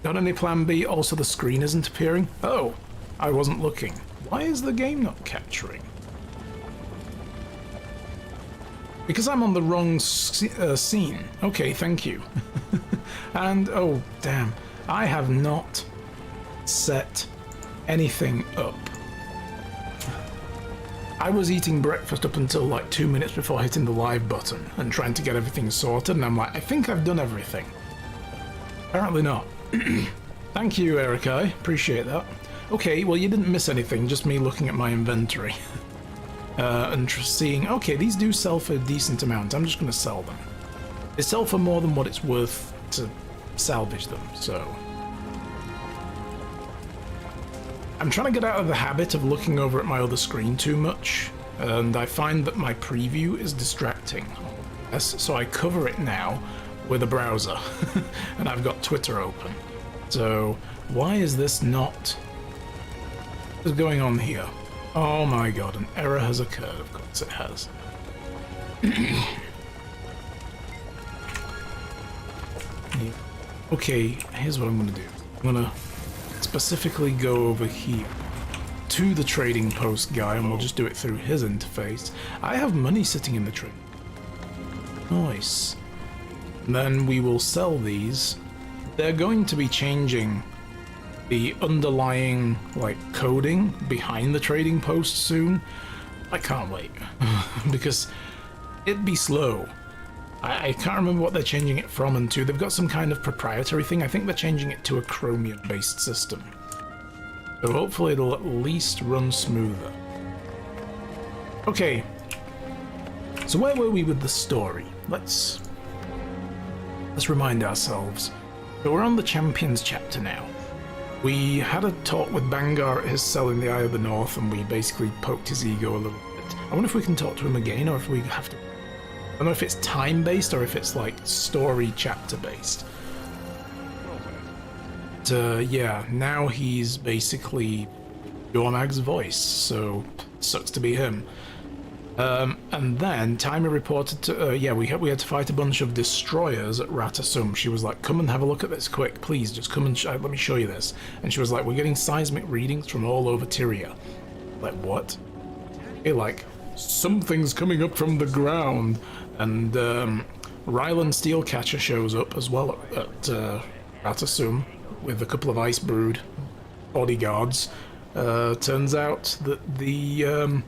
Got any plan B? Also, the screen isn't appearing. Oh, I wasn't looking. Why is the game not capturing? Because I'm on the wrong scene. Okay, thank you. And, oh, damn. I have not set anything up. I was eating breakfast up until like 2 minutes before hitting the live button and trying to get everything sorted, and I'm like, I think I've done everything. Apparently not. Thank you, Erica. I appreciate that. Okay, well, you didn't miss anything, just me looking at my inventory. And seeing, okay, these do sell for a decent amount. I'm just going to sell them. They sell for more than what it's worth to salvage them, so... I'm trying to get out of the habit of looking over at my other screen too much, and I find that my preview is distracting. Yes, so I cover it now with a browser, and I've got Twitter open. So, why is this not... What is going on here? Oh my god, an error has occurred. Of course it has. Okay, here's what I'm gonna do. I'm gonna specifically go over here to the trading post guy, and we'll just do it through his interface. I have money sitting in the trade. Nice. And then we will sell these. They're going to be changing the underlying, like, coding behind the trading post soon. I can't wait. Because it'd be slow. I can't remember what they're changing it from and to. They've got some kind of proprietary thing. I think they're changing it to a Chromium-based system. So hopefully it'll at least run smoother. Okay. So where were we with the story? Let's remind ourselves. So we're on the Champions chapter now. We had a talk with Bangar at his cell in the Eye of the North, and we basically poked his ego a little bit. I wonder if we can talk to him again, or if we have to... I don't know if it's time-based, or if it's, like, story chapter-based. But, yeah, now he's basically Jormag's voice, so sucks to be him. And then Timer reported to, yeah, we had to fight a bunch of destroyers at Ratasum. She was like, come and have a look at this quick, please, just come and let me show you this. And she was like, we're getting seismic readings from all over Tyria. Like, what? Okay, like, something's coming up from the ground. And Rylan Steelcatcher shows up as well at Ratasum with a couple of Ice Brood bodyguards. Turns out that the...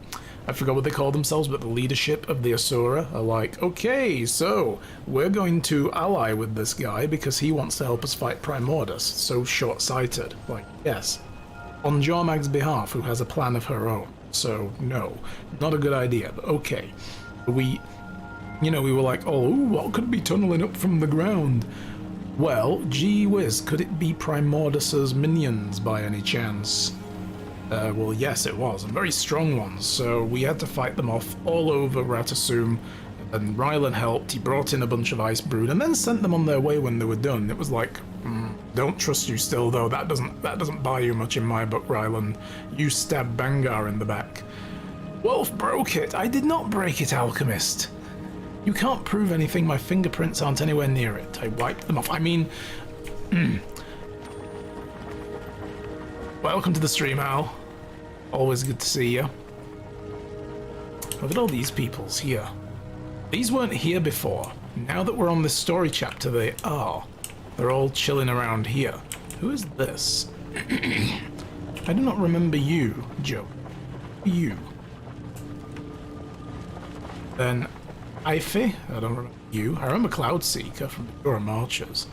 I forgot what they call themselves, but the leadership of the Asura are like, okay, so we're going to ally with this guy because he wants to help us fight Primordus. So short-sighted. Like, yes, on Jormag's behalf, who has a plan of her own. So, no, not a good idea, but okay. We were like, oh, what could be tunneling up from the ground? Well, gee whiz, could it be Primordus's minions by any chance? Well, yes, it was, and very strong ones, so we had to fight them off all over Ratasum, and Rylan helped. He brought in a bunch of Ice Brood, and then sent them on their way when they were done. It was like, don't trust you still, though. That doesn't buy you much in my book, Rylan. You stabbed Bangar in the back. Wolf broke it. I did not break it, Alchemist. You can't prove anything. My fingerprints aren't anywhere near it. I wiped them off. I mean... Welcome to the stream, Al. Always good to see you. Look at all these peoples here. These weren't here before. Now that we're on this story chapter, they are. They're all chilling around here. Who is this? I do not remember you, Joe. You. Then Ife? I don't remember you. I remember Cloudseeker from the Dora Marchers.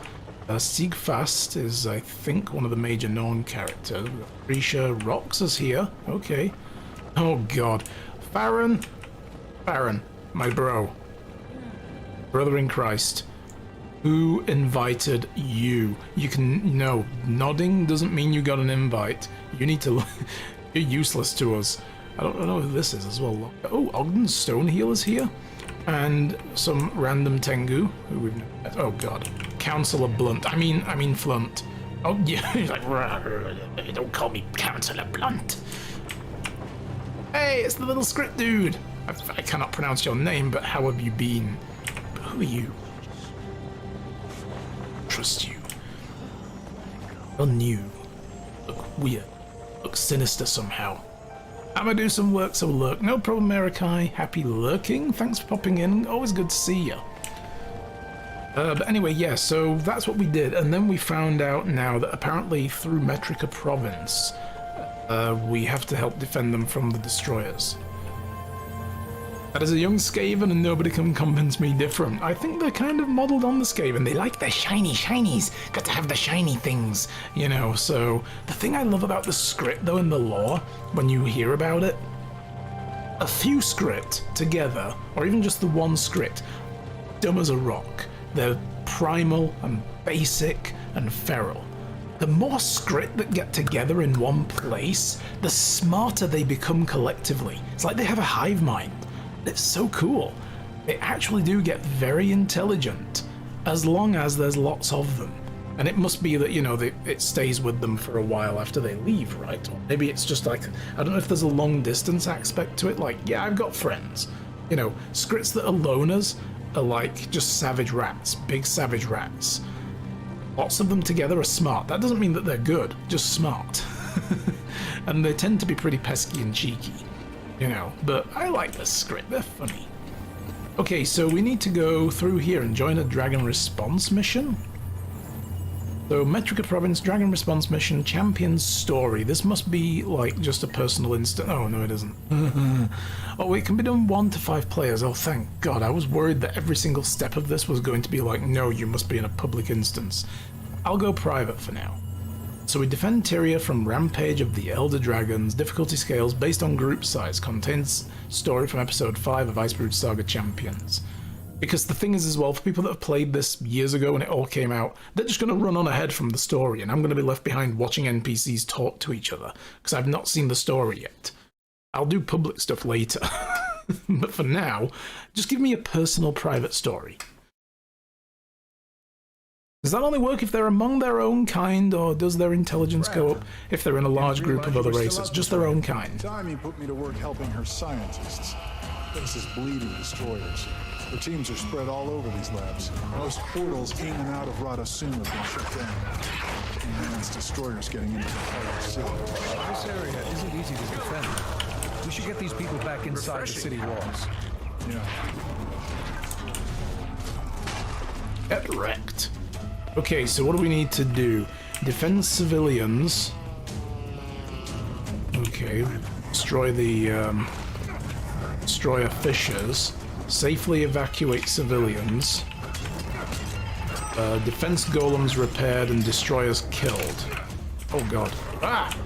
Siegfast is, I think, one of the major known characters. Risha Rox is here. Okay. Oh god. Farron, my bro. Brother in Christ. Who invited you? You can... No. Nodding doesn't mean you got an invite. You need to... You're useless to us. I don't know who this is as well. Oh, Ogden Stoneheal is here. And some random Tengu who we've never met. Oh god. Councillor Blunt. I mean Flunt. Oh yeah, he's like, don't call me Councillor Blunt. Hey, it's the little script dude. I cannot pronounce your name, but how have you been? Who are you? Trust you. Look new. Look weird. Look sinister somehow. I'ma do some work, so lurk. No problem, Erikai. Happy lurking. Thanks for popping in. Always good to see you. But anyway, yeah, so that's what we did. And then we found out now that apparently through Metrica Province, we have to help defend them from the destroyers. That is a young Skaven and nobody can convince me different. I think they're kind of modelled on the Skaven. They like their shiny shinies. Got to have the shiny things, you know. So the thing I love about the script though in the lore, when you hear about it, a few script together, or even just the one script, dumb as a rock. They're primal and basic and feral. The more script that get together in one place, the smarter they become collectively. It's like they have a hive mind. It's so cool. They actually do get very intelligent, as long as there's lots of them. And it must be that, you know, it stays with them for a while after they leave, right? Or maybe it's just like, I don't know if there's a long distance aspect to it, like, yeah, I've got friends. You know, scripts that are loners are like just savage rats, big savage rats. Lots of them together are smart. That doesn't mean that they're good, just smart. And they tend to be pretty pesky and cheeky. You know, but I like the script, they're funny. Okay, so we need to go through here and join a Dragon Response mission. So, Metrica Province, Dragon Response mission, Champion's Story. This must be, like, just a personal instant. Oh, no, it isn't. Oh, it can be done 1 to 5 players. Oh, thank God. I was worried that every single step of this was going to be like, no, you must be in a public instance. I'll go private for now. So we defend Tyria from Rampage of the Elder Dragons. Difficulty scales based on group size. Contains story from episode 5 of Icebrood Saga Champions. Because the thing is as well, for people that have played this years ago when it all came out, they're just going to run on ahead from the story, and I'm going to be left behind watching NPCs talk to each other, because I've not seen the story yet. I'll do public stuff later. But for now, just give me a personal private story. Does that only work if they're among their own kind, or does their intelligence go up if they're in a large group of other races? Just their own kind. Time you put me to work helping her scientists. This is bleeding destroyers. The teams are spread all over these labs. Most portals in and out of Radasum have been shut down. And it's destroyers getting into the heart of the city. This area isn't easy to defend. We should get these people back inside the city walls. Yeah. Get wrecked. Okay, so what do we need to do? Defend civilians. Okay, destroy the destroyer fissures. Safely evacuate civilians. Defense golems repaired and destroyers killed. Oh god. Ah!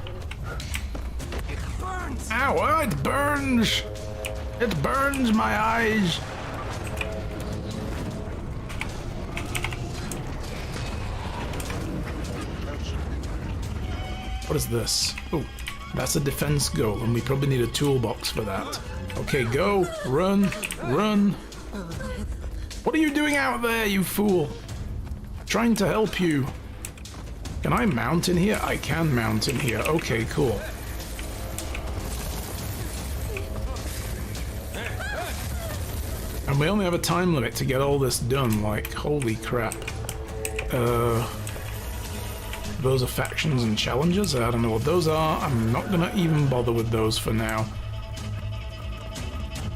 It burns! Ow! It burns! It burns my eyes! What is this? Oh, that's a defense golem. We probably need a toolbox for that. Okay, go. Run. Run. What are you doing out there, you fool? Trying to help you. Can I mount in here? I can mount in here. Okay, cool. And we only have a time limit to get all this done. Like, holy crap. Those are factions and challenges. I don't know what those are. I'm not gonna even bother with those for now.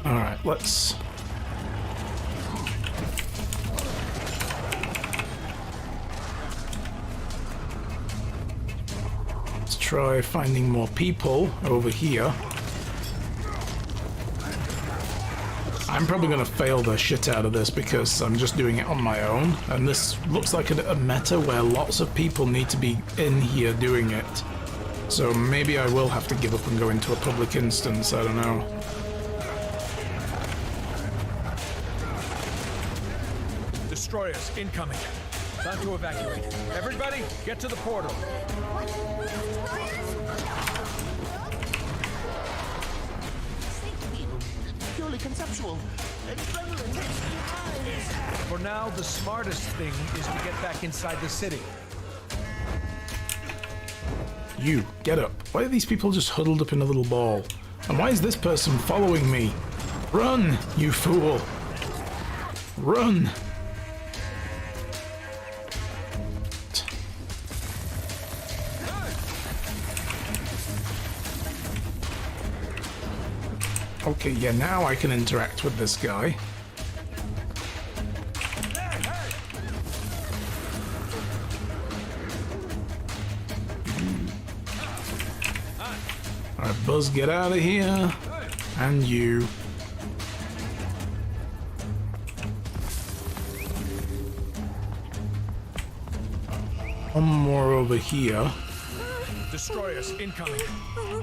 Alright, let's try finding more people over here. I'm probably going to fail the shit out of this because I'm just doing it on my own, and this looks like a meta where lots of people need to be in here doing it. So maybe I will have to give up and go into a public instance, I don't know. Destroyers incoming. Time to evacuate. Everybody, get to the portal. Purely conceptual. Adrenaline takes me high. For now, the smartest thing is to get back inside the city. You, get up. Why are these people just huddled up in a little ball? And why is this person following me? Run, you fool. Run. Okay, yeah, now I can interact with this guy. Alright, Buzz, get out of here. And you. One more over here. Destroyers incoming.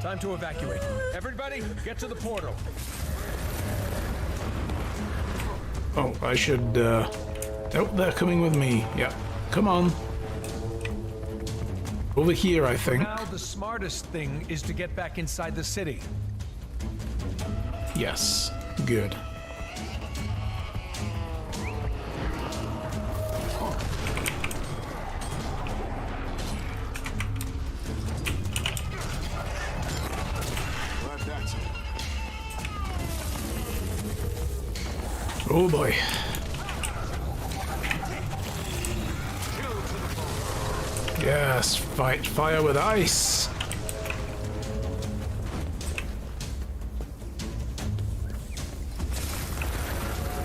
Time to evacuate. Everybody, get to the portal. Oh, I should, oh, they're coming with me. Yep. Come on. Over here, I think. Now the smartest thing is to get back inside the city. Yes. Good. Glad that's it. Oh boy. Yes, fight fire with ice.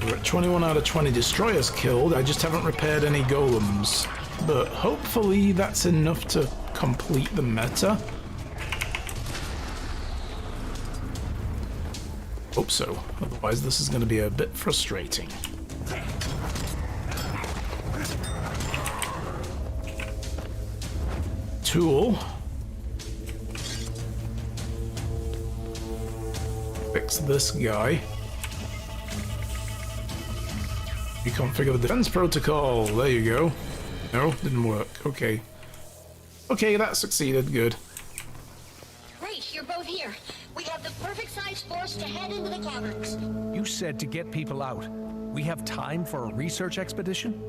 We're at 21 out of 20 destroyers killed. I just haven't repaired any golems. But hopefully that's enough to complete the meta. Hope so. Otherwise this is going to be a bit frustrating. Tool. Fix this guy. Reconfigure the defense protocol. There you go. No, didn't work. Okay. Okay, that succeeded. Good. Great, you're both here. We have the perfect size force to head into the caverns. You said to get people out. We have time for a research expedition?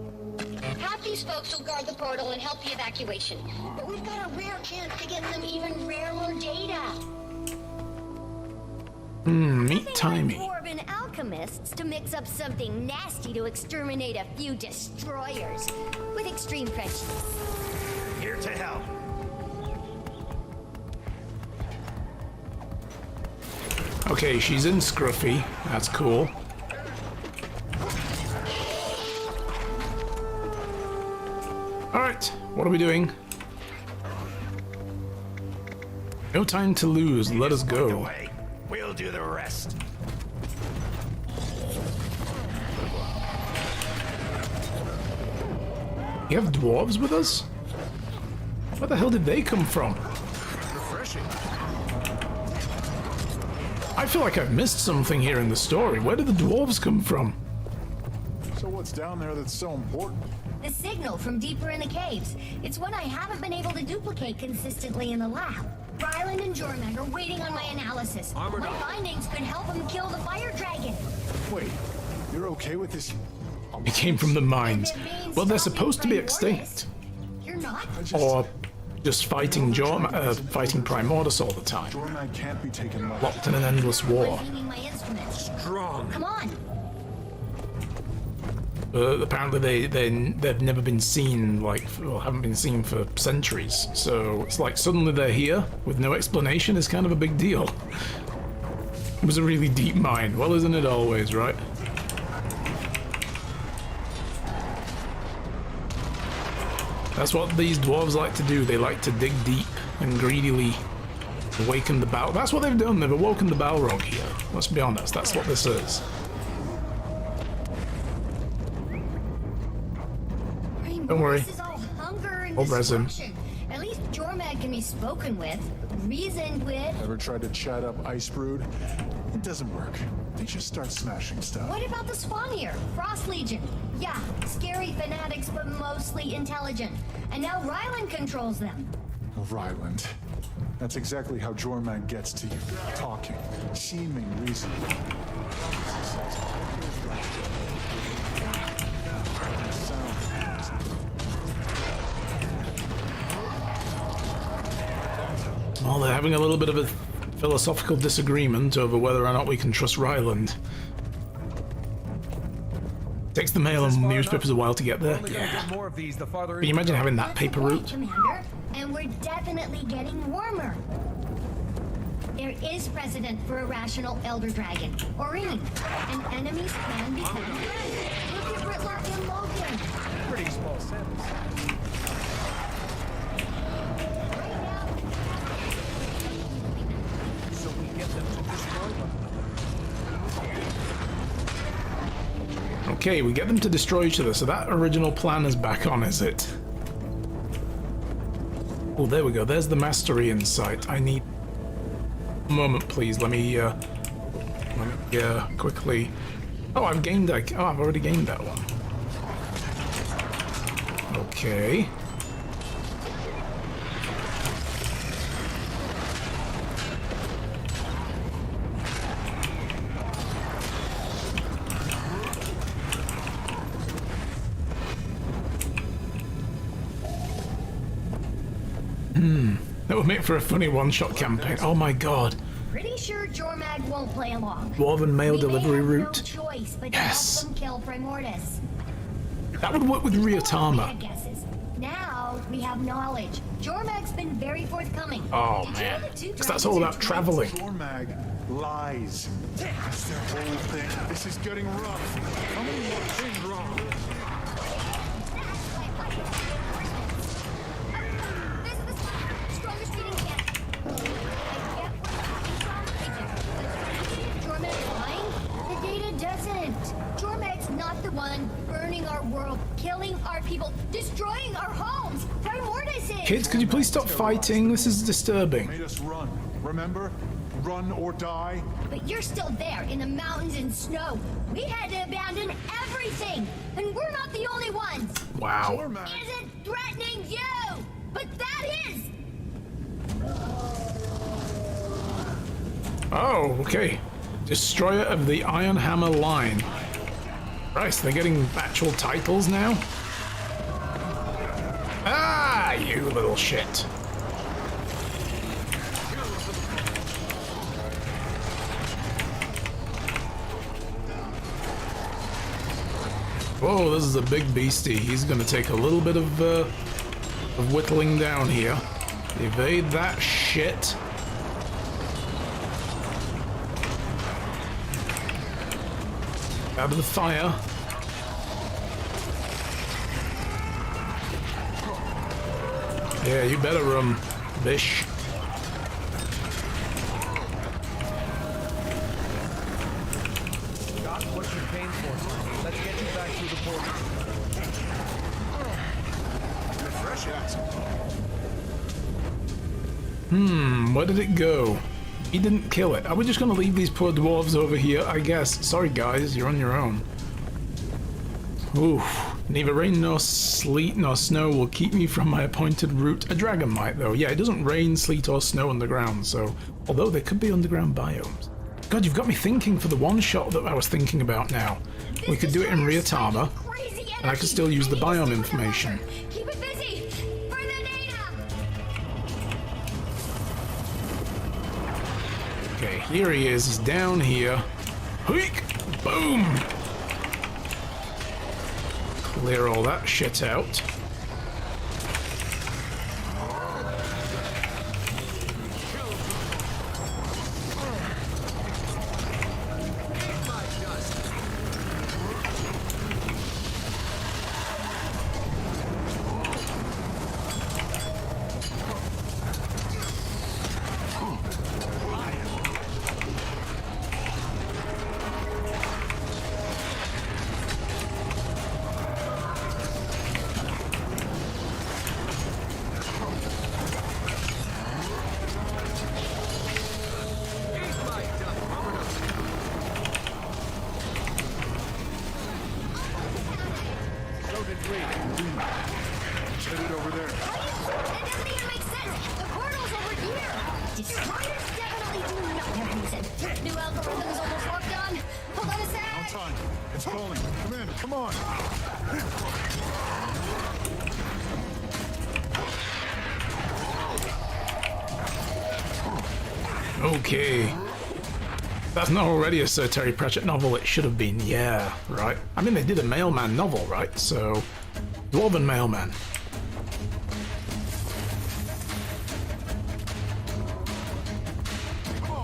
Half these folks will guard the portal and help the evacuation. But we've got a rare chance to get them even rarer data. Meet Timey. Dwarven alchemists to mix up something nasty to exterminate a few destroyers with extreme prejudice. Here to help. Okay, she's in Scruffy. That's cool. Alright, what are we doing? No time to lose, let us go. Away. We'll do the rest. You have dwarves with us? Where the hell did they come from? Refreshing. I feel like I've missed something here in the story. Where did the dwarves come from? So what's down there that's so important? The signal from deeper in the caves. It's one I haven't been able to duplicate consistently in the lab. Ryland and Jormag are waiting on my analysis. Armored My up. findings could help them kill the fire dragon. Wait, you're okay with this? It came from the mines. If it means Well, they're stopping supposed to be Primordus. extinct. You're not? I just... Or just fighting fighting Primordus all the time. Jormag can't be taken alive. Locked in an endless war. Cleaning my instruments. Strong. Come on. Apparently they've never been seen, like, well, haven't been seen for centuries. So it's like suddenly they're here with no explanation is kind of a big deal. It was a really deep mine. Well, isn't it always, right? That's what these dwarves like to do. They like to dig deep and greedily awaken the Balrog. That's what they've done. They've awoken the Balrog here. Let's be honest. That's what this is. Don't worry. This is all hunger and I'll res him. destruction. At least Jormag can be spoken with, reasoned with. Ever tried to chat up Ice Brood? It doesn't work. They just start smashing stuff. What about the Swanir? Frost Legion? Yeah, scary fanatics, but mostly intelligent. And now Ryland controls them. Ryland. That's exactly how Jormag gets to you. Talking, seeming reasonable. Well, they're having a little bit of a philosophical disagreement over whether or not we can trust Ryland. Takes the mail and newspapers a while to get there. Only gonna Yeah. get more of these the farther Can you imagine having that paper That's the route? point, Commander. And we're definitely getting warmer. There is precedent for a rational elder dragon, Oreen, and enemies can become friends. Look at Britlock and Logan. Pretty small sample size. So we get them to destroy one another. Okay, we get them to destroy each other, so that original plan is back on, is it? Oh, there we go. There's the mastery in sight. I need a moment, please. Let me quickly. Oh, I've gained that. Oh, I've already gained that one. Okay. That would make for a funny one-shot campaign. Oh my god. Pretty sure Jormag won't play along. Dwarven mail We delivery may have route. No choice but Yes. to help them kill Primordus. That would work with Before we Ryotama. had guesses. Now we have knowledge. Jormag's been very forthcoming. Oh Did you know man. the two Because that's dragons all are about twins? traveling. Dormag lies. That's their whole thing. This is getting rough. How many more things wrong? This is the strongest beating yet. I get where you're coming from. Jormag's lying? The data doesn't. Jormag's not the one burning our world, killing our people, destroying our homes. Primordus is. Kids, could you please stop fighting? This is disturbing. Made us run. Remember? Run or die. But you're still there in the mountains and snow. We had to abandon everything, and we're not the only ones. Wow. Dormag. Isn't threatening you, but that is. Oh, okay. Destroyer of the Iron Hammer line. Christ, they're getting actual titles now? Ah, you little shit. Whoa, this is a big beastie. He's gonna take a little bit of whittling down here. Evade that shit. Out of the fire. Yeah, you better run, bish. Got what you came for. Let's get you back through the portal. Fresh ass. Where did it go? He didn't kill it. Are we just gonna leave these poor dwarves over here? I guess. Sorry guys, you're on your own. Oof. Neither rain nor sleet nor snow will keep me from my appointed route. A dragon might though. Yeah, it doesn't rain, sleet or snow underground, so... Although there could be underground biomes. God, you've got me thinking for the one shot that I was thinking about now. We could do it in Ryotama, and I could still use the biome information. Keep it busy. For the data. Okay, here he is. He's down here. Hoik! Boom! Clear all that shit out. Headed over there. That doesn't even make sense. The portal's over here. Destroyers definitely do not have reason. New algorithm is almost worked on. Hold on a No sec. time. It's calling. Commander, come on. Okay. That's not already a Sir Terry Pratchett novel. It should have been. Yeah, right. I mean, they did a mailman novel, right? So, Dwarven mailman. Come on.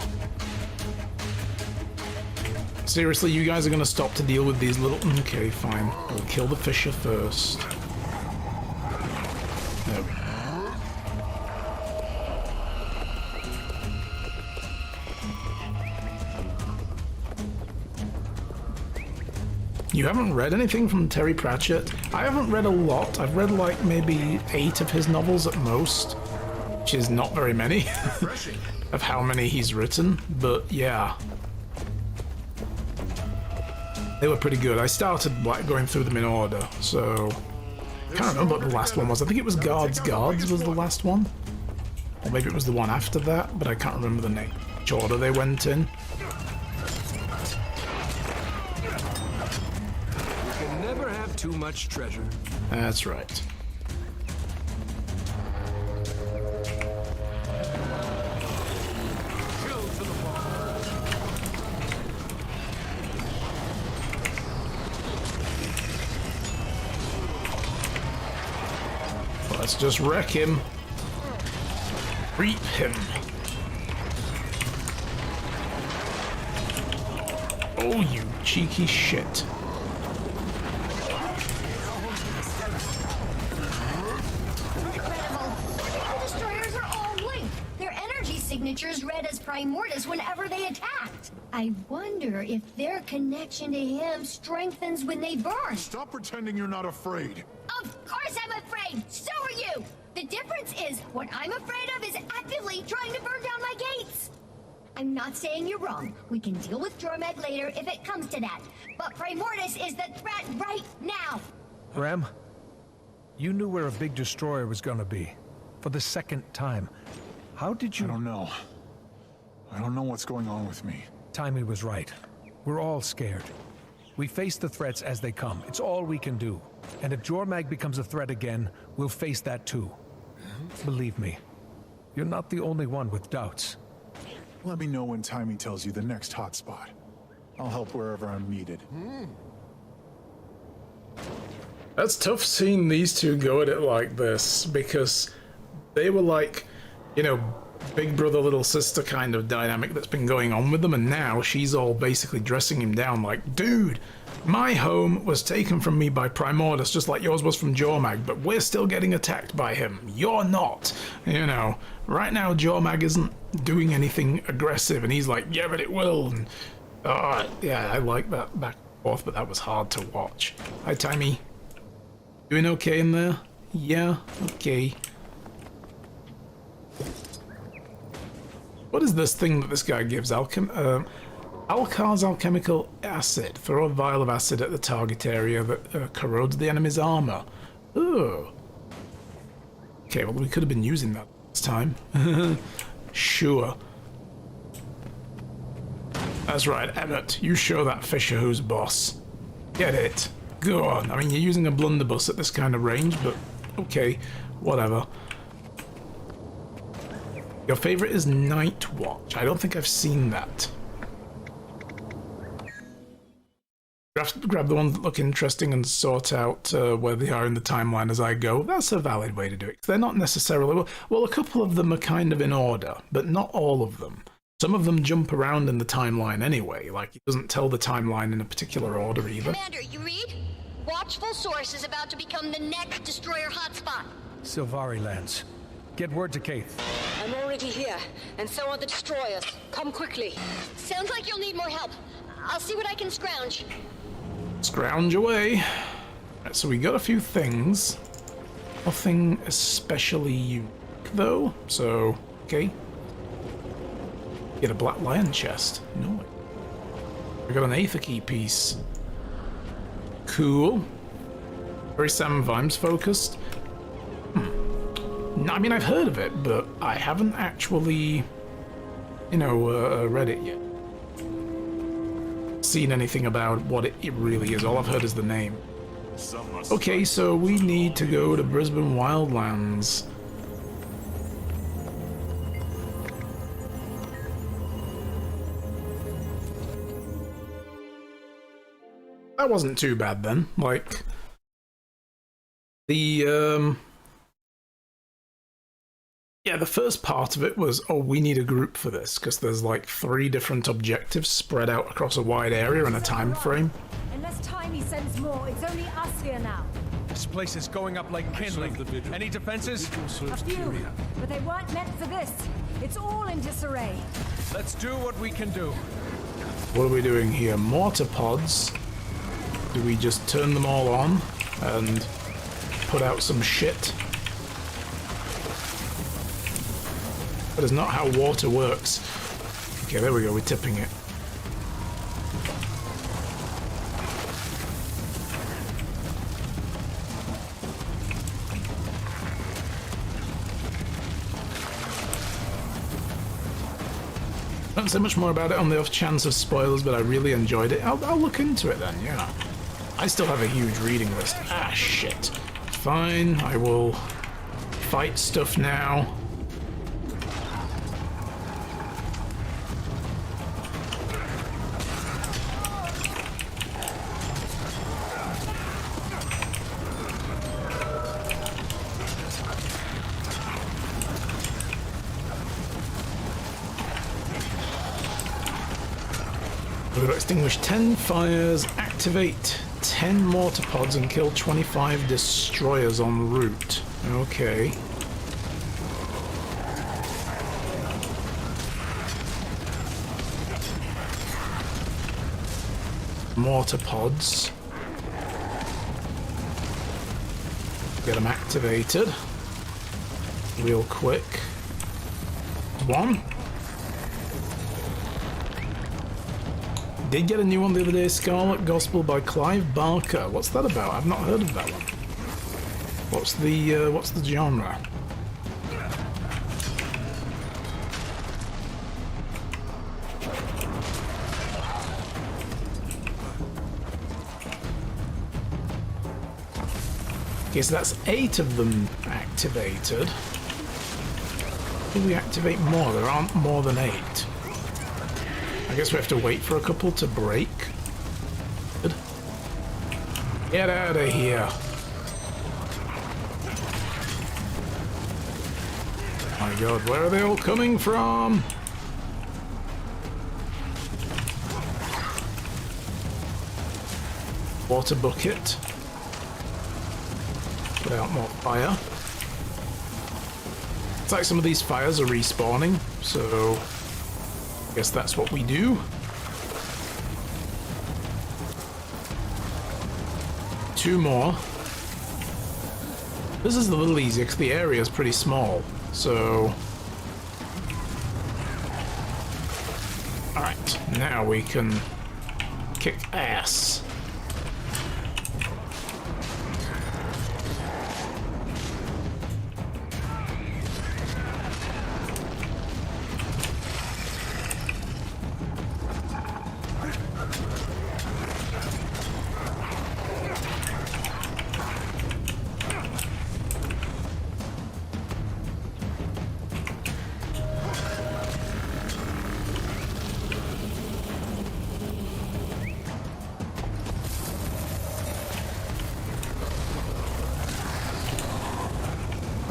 Seriously, you guys are gonna stop to deal with these little... Okay, fine. We'll kill the fisher first. There we go. You haven't read anything from Terry Pratchett? I haven't read a lot. I've read like maybe 8 of his novels at most, which is not very many of how many he's written, but yeah. They were pretty good. I started like going through them in order, so I can't remember what the last one was. I think it was Guards was the last one, or maybe it was the one after that, but I can't remember the name, which order they went in. Too much treasure. That's right. Let's just wreck him. Reap him. Oh, you cheeky shit. Signatures read as Primordius whenever they attacked. I wonder if their connection to him strengthens when they burn. Stop pretending you're not afraid. Of course I'm afraid! So are you! The difference is, what I'm afraid of is actively trying to burn down my gates! I'm not saying you're wrong. We can deal with Jormag later if it comes to that. But Primordius is the threat right now! Rem, you knew where a big destroyer was gonna be. For the second time. How did you... I don't know. I don't know what's going on with me. Timmy was right. We're all scared. We face the threats as they come. It's all we can do. And if Jormag becomes a threat again, we'll face that too. Believe me, you're not the only one with doubts. Let me know when Timmy tells you the next hotspot. I'll help wherever I'm needed. That's tough seeing these two go at it like this, because they were like, you know, big brother, little sister kind of dynamic that's been going on with them, and now she's all basically dressing him down like, dude, my home was taken from me by Primordus just like yours was from Jormag, but we're still getting attacked by him. You're not. You know, right now Jormag isn't doing anything aggressive, and he's like, yeah, but it will. And, yeah, I like that back and forth, but that was hard to watch. Hi, Timmy. Doing okay in there? Yeah, okay. What is this thing that this guy gives? Alcar's alchemical acid. Throw a vial of acid at the target area that corrodes the enemy's armor. Oh. Okay, well, we could have been using that this time. Sure. That's right, Emmett. You show that fisher who's boss. Get it. Go on. I mean, you're using a blunderbuss at this kind of range, but okay, whatever. Your favorite is Night Watch. I don't think I've seen that. Grab the ones that look interesting and sort out where they are in the timeline as I go. That's a valid way to do it. They're not necessarily... Well, a couple of them are kind of in order, but not all of them. Some of them jump around in the timeline anyway, like it doesn't tell the timeline in a particular order either. Commander, you read? Watchful Source is about to become the next destroyer hotspot. Sylvari lands. Get word to Kaith. I'm already here, and so are the destroyers. Come quickly. Sounds like you'll need more help. I'll see what I can scrounge. Scrounge away. Right, so we got a few things. Nothing especially unique, though. So, okay. Get a Black Lion chest. No. We got an Aether Key piece. Cool. Very Sam Vimes focused. I mean, I've heard of it, but I haven't actually, you know, read it yet. Seen anything about what it really is. All I've heard is the name. Okay, so we need to go to Brisbane Wildlands. That wasn't too bad then. Like, the, Yeah, the first part of it was, oh, we need a group for this, because there's like 3 different objectives spread out across a wide area and a time frame. Unless Tiny sends more, it's only us here now. This place is going up like kindling. Any defenses? A few, but they weren't meant for this. It's all in disarray. Let's do what we can do. What are we doing here? Mortar pods? Do we just turn them all on and put out some shit? That is not how water works. Okay, there we go, we're tipping it. I don't say much more about it on the off chance of spoilers, but I really enjoyed it. I'll look into it then, yeah. I still have a huge reading list. Ah, shit. Fine, I will fight stuff now. We've got to extinguish 10 fires, activate 10 mortar pods, and kill 25 destroyers en route. Okay. Mortar pods. Get them activated. Real quick. 1. Did get a new one the other day, Scarlet Gospel by Clive Barker. What's that about? I've not heard of that one. What's the genre? Okay, so that's 8 of them activated. Will we activate more? There aren't more than 8. I guess we have to wait for a couple to break. Good. Get out of here. My god, where are they all coming from? Water bucket. Put out more fire. It's like some of these fires are respawning, so I guess that's what we do. Two more. This is a little easier because the area is pretty small, so... Alright, now we can kick ass.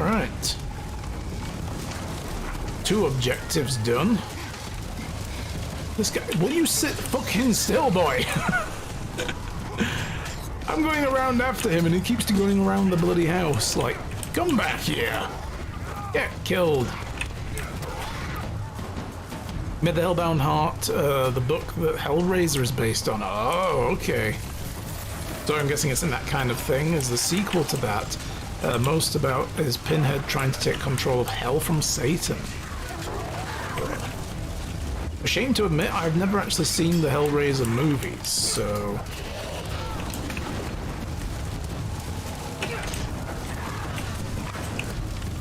Alright. 2 objectives done. This guy, will you sit fucking still, boy? I'm going around after him and he keeps going around the bloody house. Like, come back here. Get killed. Made the Hellbound Heart, the book that Hellraiser is based on. Oh, okay. So I'm guessing it's in that kind of thing. Is the sequel to that. Most about is Pinhead trying to take control of hell from Satan. Ashamed to admit, I've never actually seen the Hellraiser movies, so...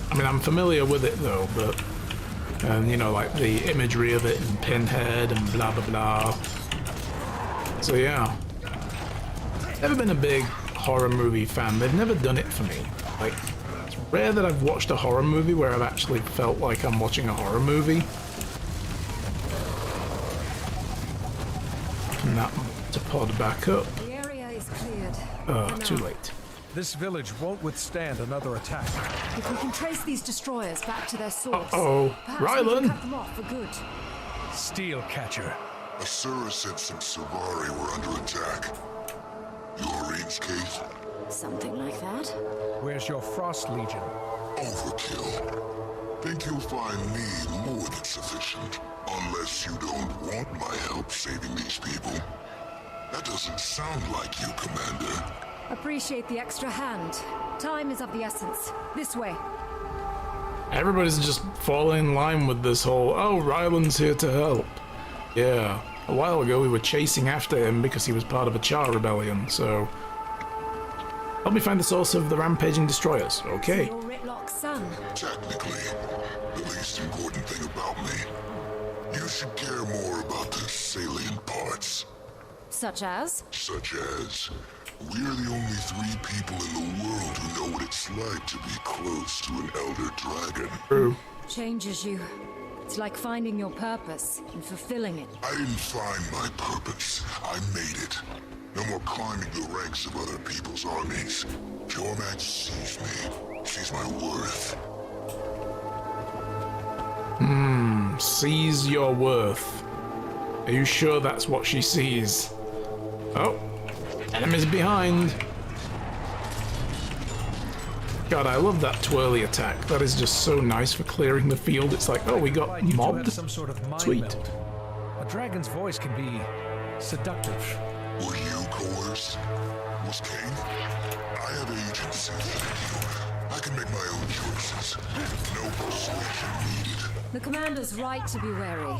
I mean, I'm familiar with it though, but... you know, like the imagery of it and Pinhead and blah blah blah. So yeah. Never been a big horror movie fan. They've never done it for me. Like, it's rare that I've watched a horror movie where I've actually felt like I'm watching a horror movie. And that to pod back up. The area is cleared. Too late. This village won't withstand another attack. If we can trace these destroyers back to their source, Uh-oh. perhaps we Rylan. can cut them off for good. Steel Catcher. Asura said some Savari were under attack. Yorene's case? Something like that. Where's your Frost Legion? Overkill. Think you'll find me more than sufficient. Unless you don't want my help saving these people. That doesn't sound like you, Commander. Appreciate the extra hand. Time is of the essence. This way. Everybody's just falling in line with this whole, oh, Ryland's here to help. Yeah, a while ago we were chasing after him because he was part of a Char rebellion, so... Help me find the source of the rampaging destroyers, okay? Your Ritlock's son. Technically, the least important thing about me. You should care more about the salient parts. Such as? Such as, we're the only 3 people in the world who know what it's like to be close to an elder dragon. True. Changes you. It's like finding your purpose and fulfilling it. I didn't find my purpose. I made it. No more climbing the ranks of other people's armies. Jormag sees me. Sees my worth. Sees your worth. Are you sure that's what she sees? Oh, enemies behind. God, I love that twirly attack. That is just so nice for clearing the field. It's like, oh, we got Like you two mobbed. have some sort of mind Sweet. meld. A dragon's voice can be seductive. Were you coerced? Was Kane? I have agency, thank you. I can make my own choices. No persuasion needed. The commander's right to be wary.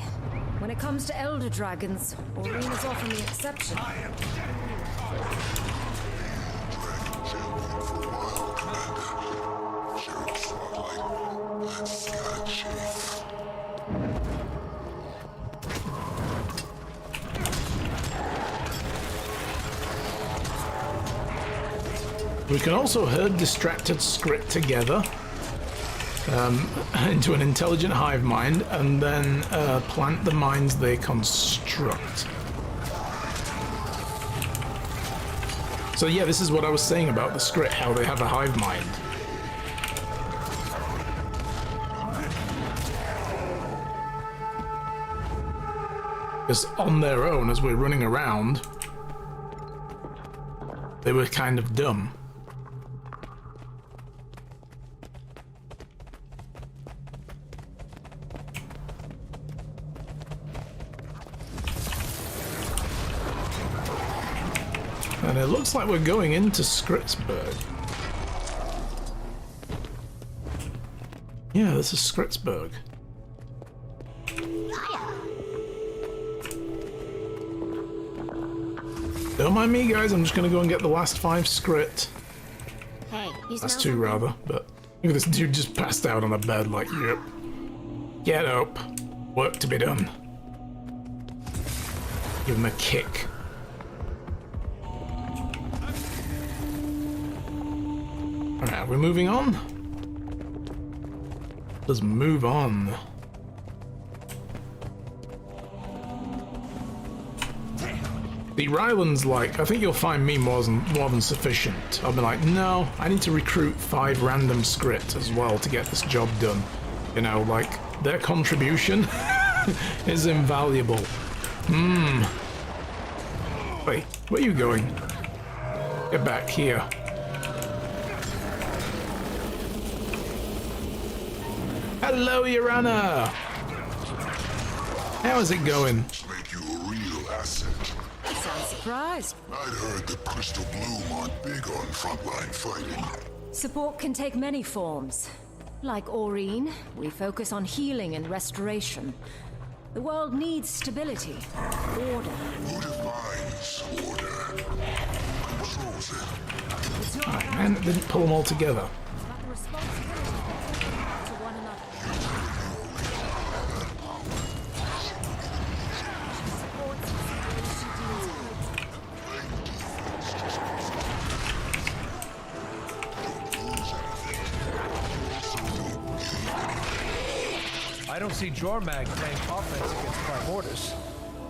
When it comes to elder dragons, Aurene is often the exception. Dragon champion for a while, Commander. Sharing spotlight. That's gotta chafe. We can also herd distracted script together into an intelligent hive mind and then plant the minds they construct. So yeah, this is what I was saying about the script, how they have a hive mind. Because on their own, as we're running around, they were kind of dumb. And it looks like we're going into Skritzburg. Yeah, this is Skritzburg. Don't mind me, guys. I'm just gonna go and get the last 5 Skrit. Hey, you That's smell 2 something? rather, but look at this dude just passed out on the bed like, yep. Get up. Work to be done. Give him a kick. Alright, we're moving on. Let's move on. The Ryland's like, I think you'll find me more than sufficient. I'll be like, no, I need to recruit 5 random script as well to get this job done. You know, like, their contribution is invaluable. Wait, where are you going? Get back here. Hello, Urana! How is it going? Make you a real asset. Sounds surprised. I'd heard the Crystal Bloom aren't big on frontline fighting. Support can take many forms. Like Aurene, we focus on healing and restoration. The world needs stability, order. Who defines order? Who controls it? It's not Alright, man, it didn't pull them all together. about the responsibility to one another. I don't see Jormag playing offense against Primordus.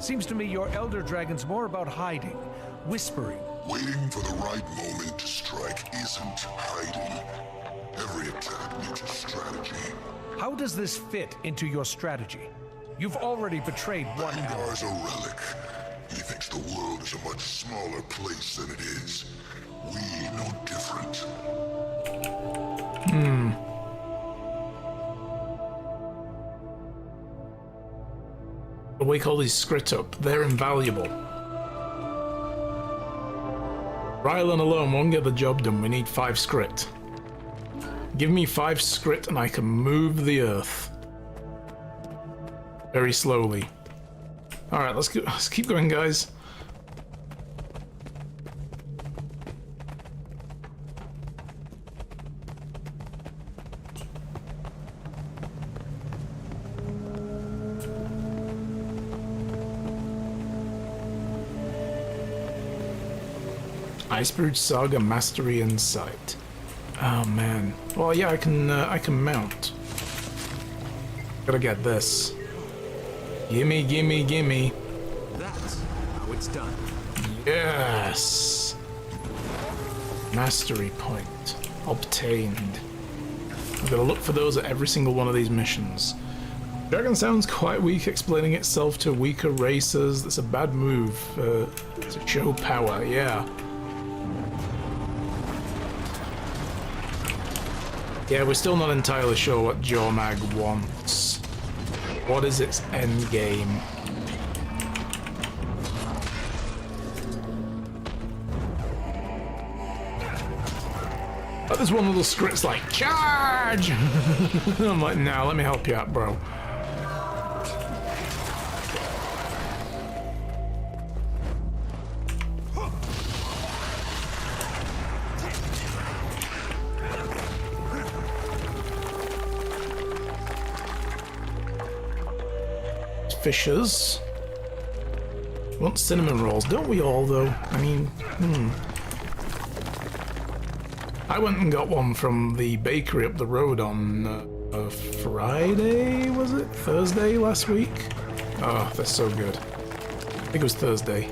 Seems to me your Elder Dragon's more about hiding, whispering. Waiting for the right moment to strike isn't hiding. Every attack needs a strategy. How does this fit into your strategy? You've already betrayed one. Vanguard's a relic. He thinks the world is a much smaller place than it is. We know different. Wake all these script up. They're invaluable. Rylan alone won't get the job done. We need 5 script. Give me 5 script and I can move the earth. Very slowly. Alright, let's keep going, guys. Icebrood Saga Mastery Insight. Oh man. Well, yeah, I can mount. Gotta get this. Gimme, gimme, gimme. That's how it's done. Yes. Mastery point obtained. I've gotta look for those at every single one of these missions. Dragon sounds quite weak, explaining itself to weaker races. That's a bad move to show power. Yeah. Yeah, we're still not entirely sure what Jormag wants. What is its end game? But there's one of those scripts like, charge! I'm like, nah, let me help you out, bro. Fishers. Want cinnamon rolls, don't we all though? I mean, I went and got one from the bakery up the road on Friday, was it? Thursday last week? Oh, they're so good. I think it was Thursday.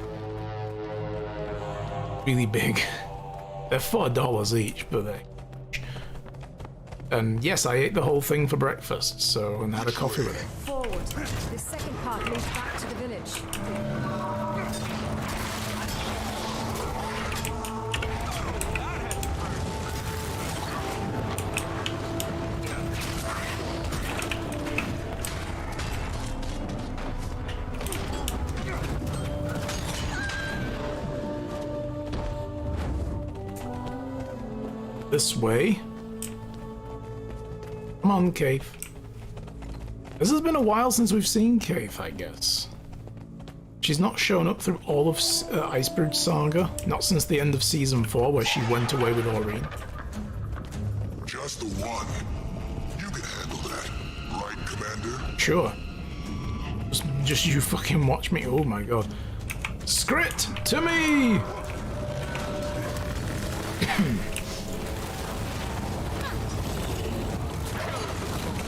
Really big. They're $4 each, but they... And yes, I ate the whole thing for breakfast, so, and had a coffee with it. Forward. The second part leads back to the village. This way. Come on, Cave. This has been a while since we've seen Cave, I guess. She's not shown up through all of Icebrood Saga, not since the end of Season 4 where she went away with Aureen. Just the one. You can handle that, right, Commander? Sure. Just you fucking watch me. Oh my god. Skrit to me!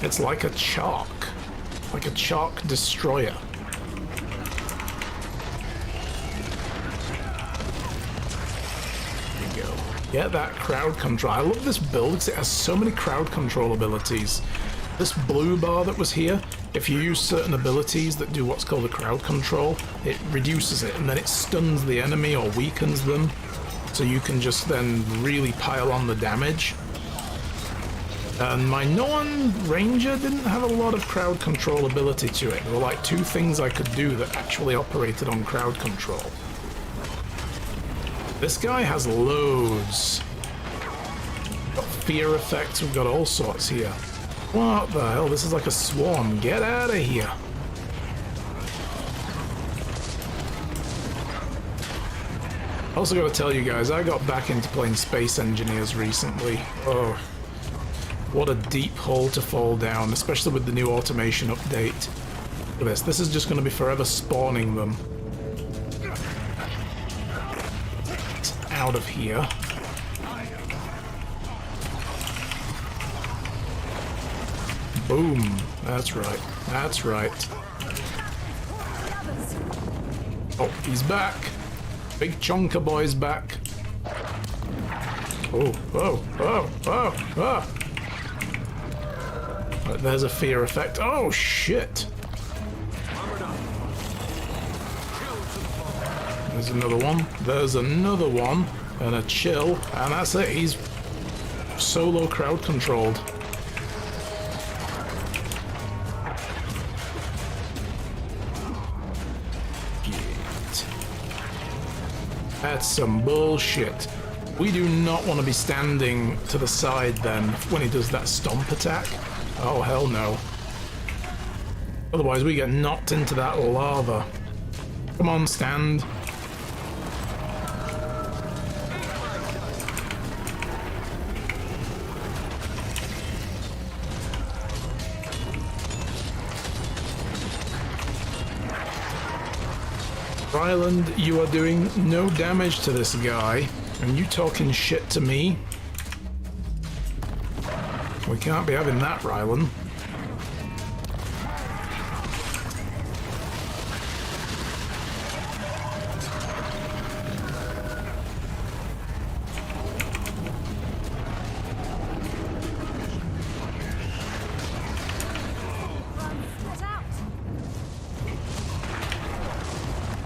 It's like a shark. Like a shark destroyer. There you go. Get that crowd control. I love this build because it has so many crowd control abilities. This blue bar that was here, if you use certain abilities that do what's called a crowd control, it reduces it and then it stuns the enemy or weakens them. So you can just then really pile on the damage. And my Norn Ranger didn't have a lot of crowd control ability to it. There were like 2 things I could do that actually operated on crowd control. This guy has loads. We've got fear effects, we've got all sorts here. What the hell? This is like a swarm. Get out of here. Also gotta tell you guys, I got back into playing Space Engineers recently. Oh. What a deep hole to fall down, especially with the new automation update. Look at this. This is just going to be forever spawning them. Get out of here. Boom. That's right. That's right. Oh, he's back. Big Chonka boy's back. Oh, oh, oh, oh, oh. Right, there's a fear effect. Oh, shit. There's another one. There's another one. And a chill. And that's it. He's solo crowd controlled. That's some bullshit. We do not want to be standing to the side then when he does that stomp attack. Oh, hell no. Otherwise we get knocked into that lava. Come on, stand. Ryland, you are doing no damage to this guy, and you talking shit to me? We can't be having that, Ryland.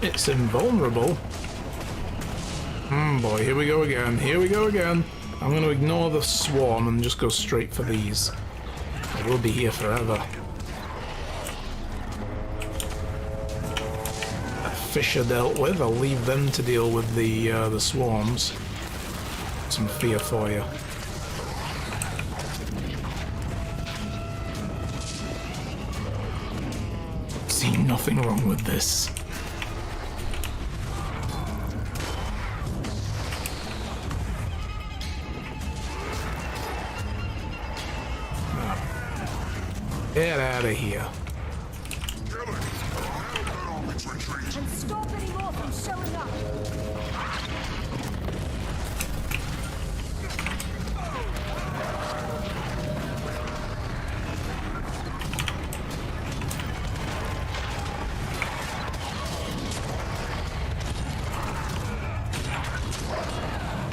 It's invulnerable. Boy, here we go again. Here we go again. I'm going to ignore the swarm and just go straight for these. They will be here forever. That fish are dealt with. I'll leave them to deal with the swarms. Some fear for you. See nothing wrong with this. Get out of here. And stop any more from showing up.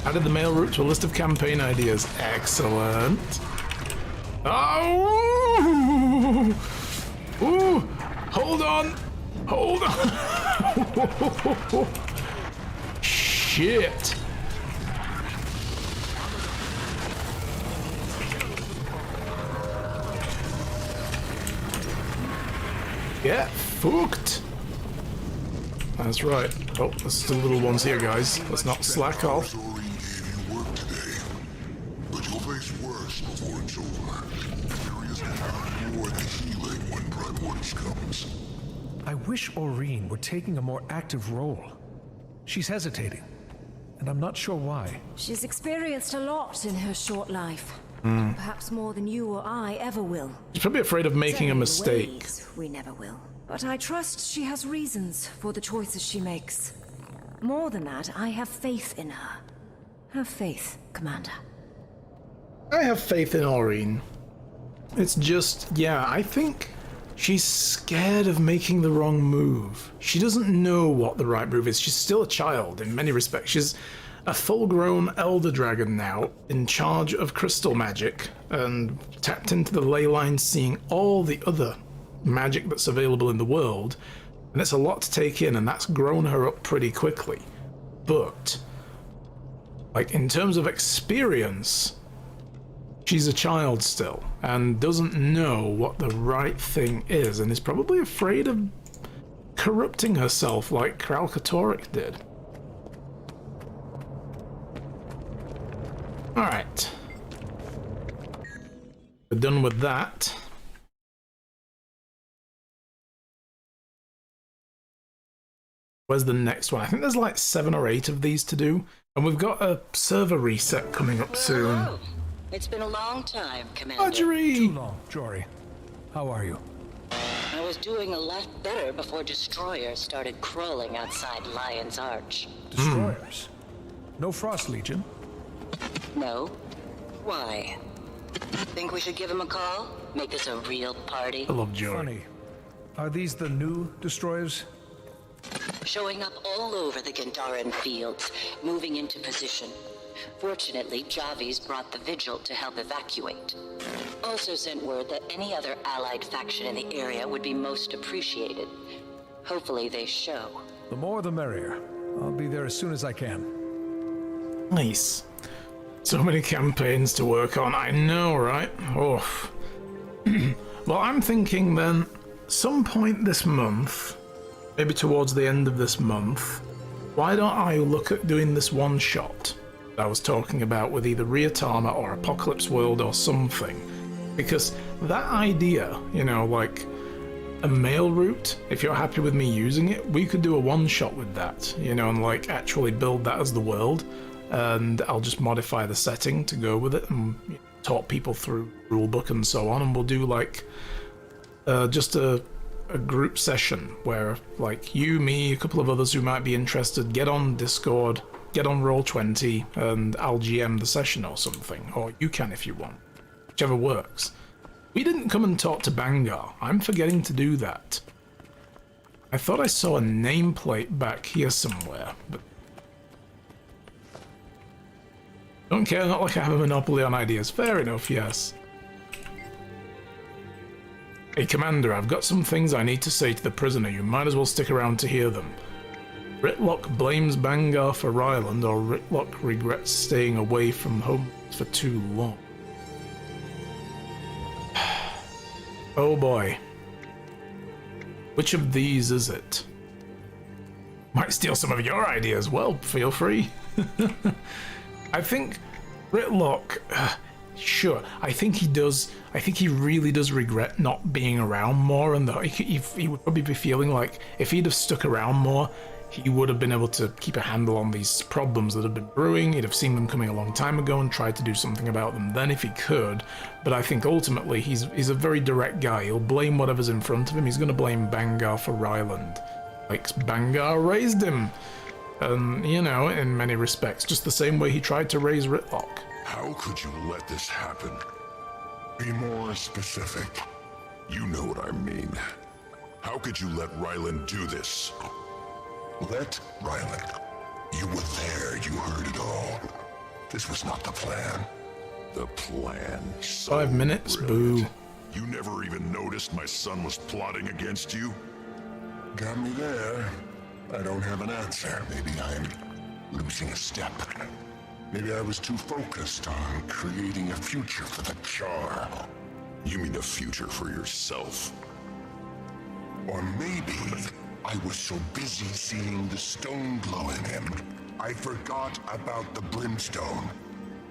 Added the mail route to a list of campaign ideas. Excellent. Oh! Ooh! Hold on! Hold on! Shit! Get fucked! That's right. Oh, there's still little ones here, guys. Let's not slack off. But you'll face worse before it's over. There is more than healing when Primordius comes. I wish Aurene were taking a more active role. She's hesitating, and I'm not sure why. She's experienced a lot in her short life. Perhaps more than you or I ever will. She's probably afraid of making a mistake. We never will. But I trust she has reasons for the choices she makes. More than that, I have faith in her. Have faith, Commander. I have faith in Aurene. It's just, yeah, I think she's scared of making the wrong move. She doesn't know what the right move is. She's still a child in many respects. She's a full-grown elder dragon now, in charge of crystal magic, and tapped into the ley lines, seeing all the other magic that's available in the world, and it's a lot to take in, and that's grown her up pretty quickly. But, like, in terms of experience, she's a child still, and doesn't know what the right thing is, and is probably afraid of corrupting herself like Kralkatorrik did. Alright. We're done with that. Where's the next one? I think there's like 7 or 8 of these to do. And we've got a server reset coming up soon. Hello. It's been a long time, Commander. Marjorie! Too long, Jory. How are you? I was doing a lot better before destroyers started crawling outside Lion's Arch. Destroyers? No Frost Legion? No? Why? Think we should give him a call? Make this a real party? I love Jory. Funny. Are these the new destroyers? Showing up all over the Gandaran fields, moving into position. Fortunately, Javi's brought the Vigil to help evacuate. Also sent word that any other allied faction in the area would be most appreciated. Hopefully they show. The more the merrier. I'll be there as soon as I can. Nice. So many campaigns to work on. I know, right? Oh. Well, I'm thinking then, some point this month, maybe towards the end of this month, why don't I look at doing this one shot that I was talking about with either Ryotama or Apocalypse World or something? Because that idea, you know, like a mail route, if you're happy with me using it, we could do a one shot with that, you know, and like actually build that as the world, and I'll just modify the setting to go with it and talk people through rulebook and so on, and we'll do like just a group session where like you, me, a couple of others who might be interested get on Discord, get on Roll20, and I'll GM the session or something, or you can if you want, whichever works. We didn't come and talk to Bangar. I'm forgetting to do that. I thought I saw a nameplate back here somewhere, but don't care, not like I have a monopoly on ideas. Fair enough, yes. Hey, Commander, I've got some things I need to say to the prisoner. You might as well stick around to hear them. Ritlock blames Bangar for Ryland, or Ritlock regrets staying away from home for too long. Oh boy. Which of these is it? Might steal some of your ideas. Well, feel free. I think Ritlock, sure, I think he really does regret not being around more, and he would probably be feeling like if he'd have stuck around more, he would have been able to keep a handle on these problems that have been brewing. He'd have seen them coming a long time ago and tried to do something about them then if he could. But I think ultimately he's a very direct guy. He'll blame whatever's in front of him. He's going to blame Bangar for Ryland. Like, Bangar raised him. You know, in many respects, just the same way he tried to raise Ritlock. How could you let this happen? Be more specific. You know what I mean. How could you let Ryland do this? Let Ryland. You were there, you heard it all. This was not the plan. The plan? So 5 minutes, brilliant. boo. You never even noticed my son was plotting against you? Got me there. I don't have an answer. Maybe I'm losing a step. Maybe I was too focused on creating a future for the Char. You mean a future for yourself? Or maybe I was so busy seeing the stone glow in him, I forgot about the brimstone.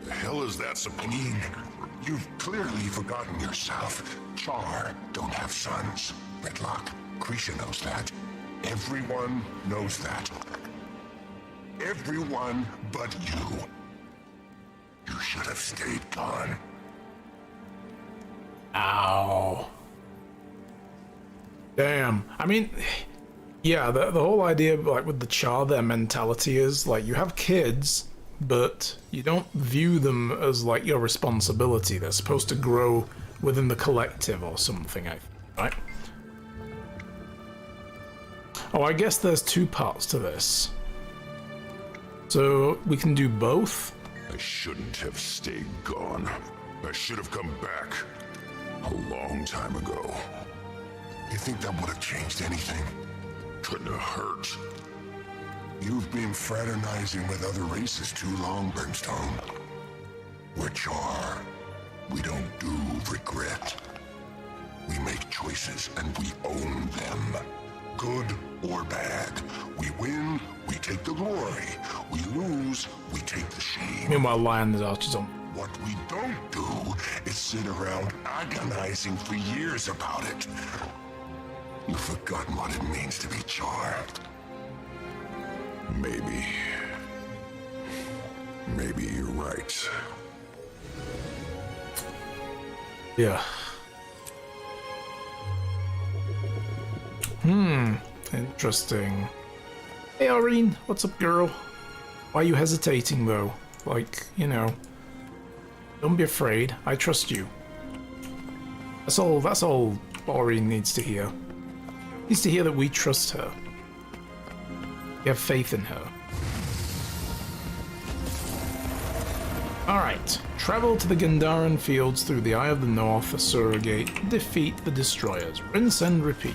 The hell is that supposed to mean? You've clearly forgotten yourself. Char don't have sons. Ritlock, Krisha knows that. Everyone knows that. Everyone but you. You should have stayed gone. Ow. Damn. I mean, yeah, the whole idea, like, with the Char, their mentality is, like, you have kids, but you don't view them as, like, your responsibility. They're supposed to grow within the collective or something, I think, right? Oh, I guess there's two parts to this. So, we can do both? I shouldn't have stayed gone. I should have come back. A long time ago. You think that would have changed anything? Couldn't have hurt. You've been fraternizing with other races too long, Brimstone. We're Char. We don't do regret. We make choices and we own them. Good or bad. We win, we take the glory. We lose, we take the shame. Meanwhile, Lion's arches on. What we don't do is sit around agonizing for years about it. You've forgotten what it means to be Char. Maybe. Maybe you're right. Yeah. Interesting. Hey, Aureen, what's up, girl? Why are you hesitating, though? Like, you know, don't be afraid. I trust you. That's all Aureen needs to hear. Needs to hear that we trust her. We have faith in her. Alright. Travel to the Gandharan fields through the Eye of the North, a surrogate. Defeat the destroyers. Rinse and repeat.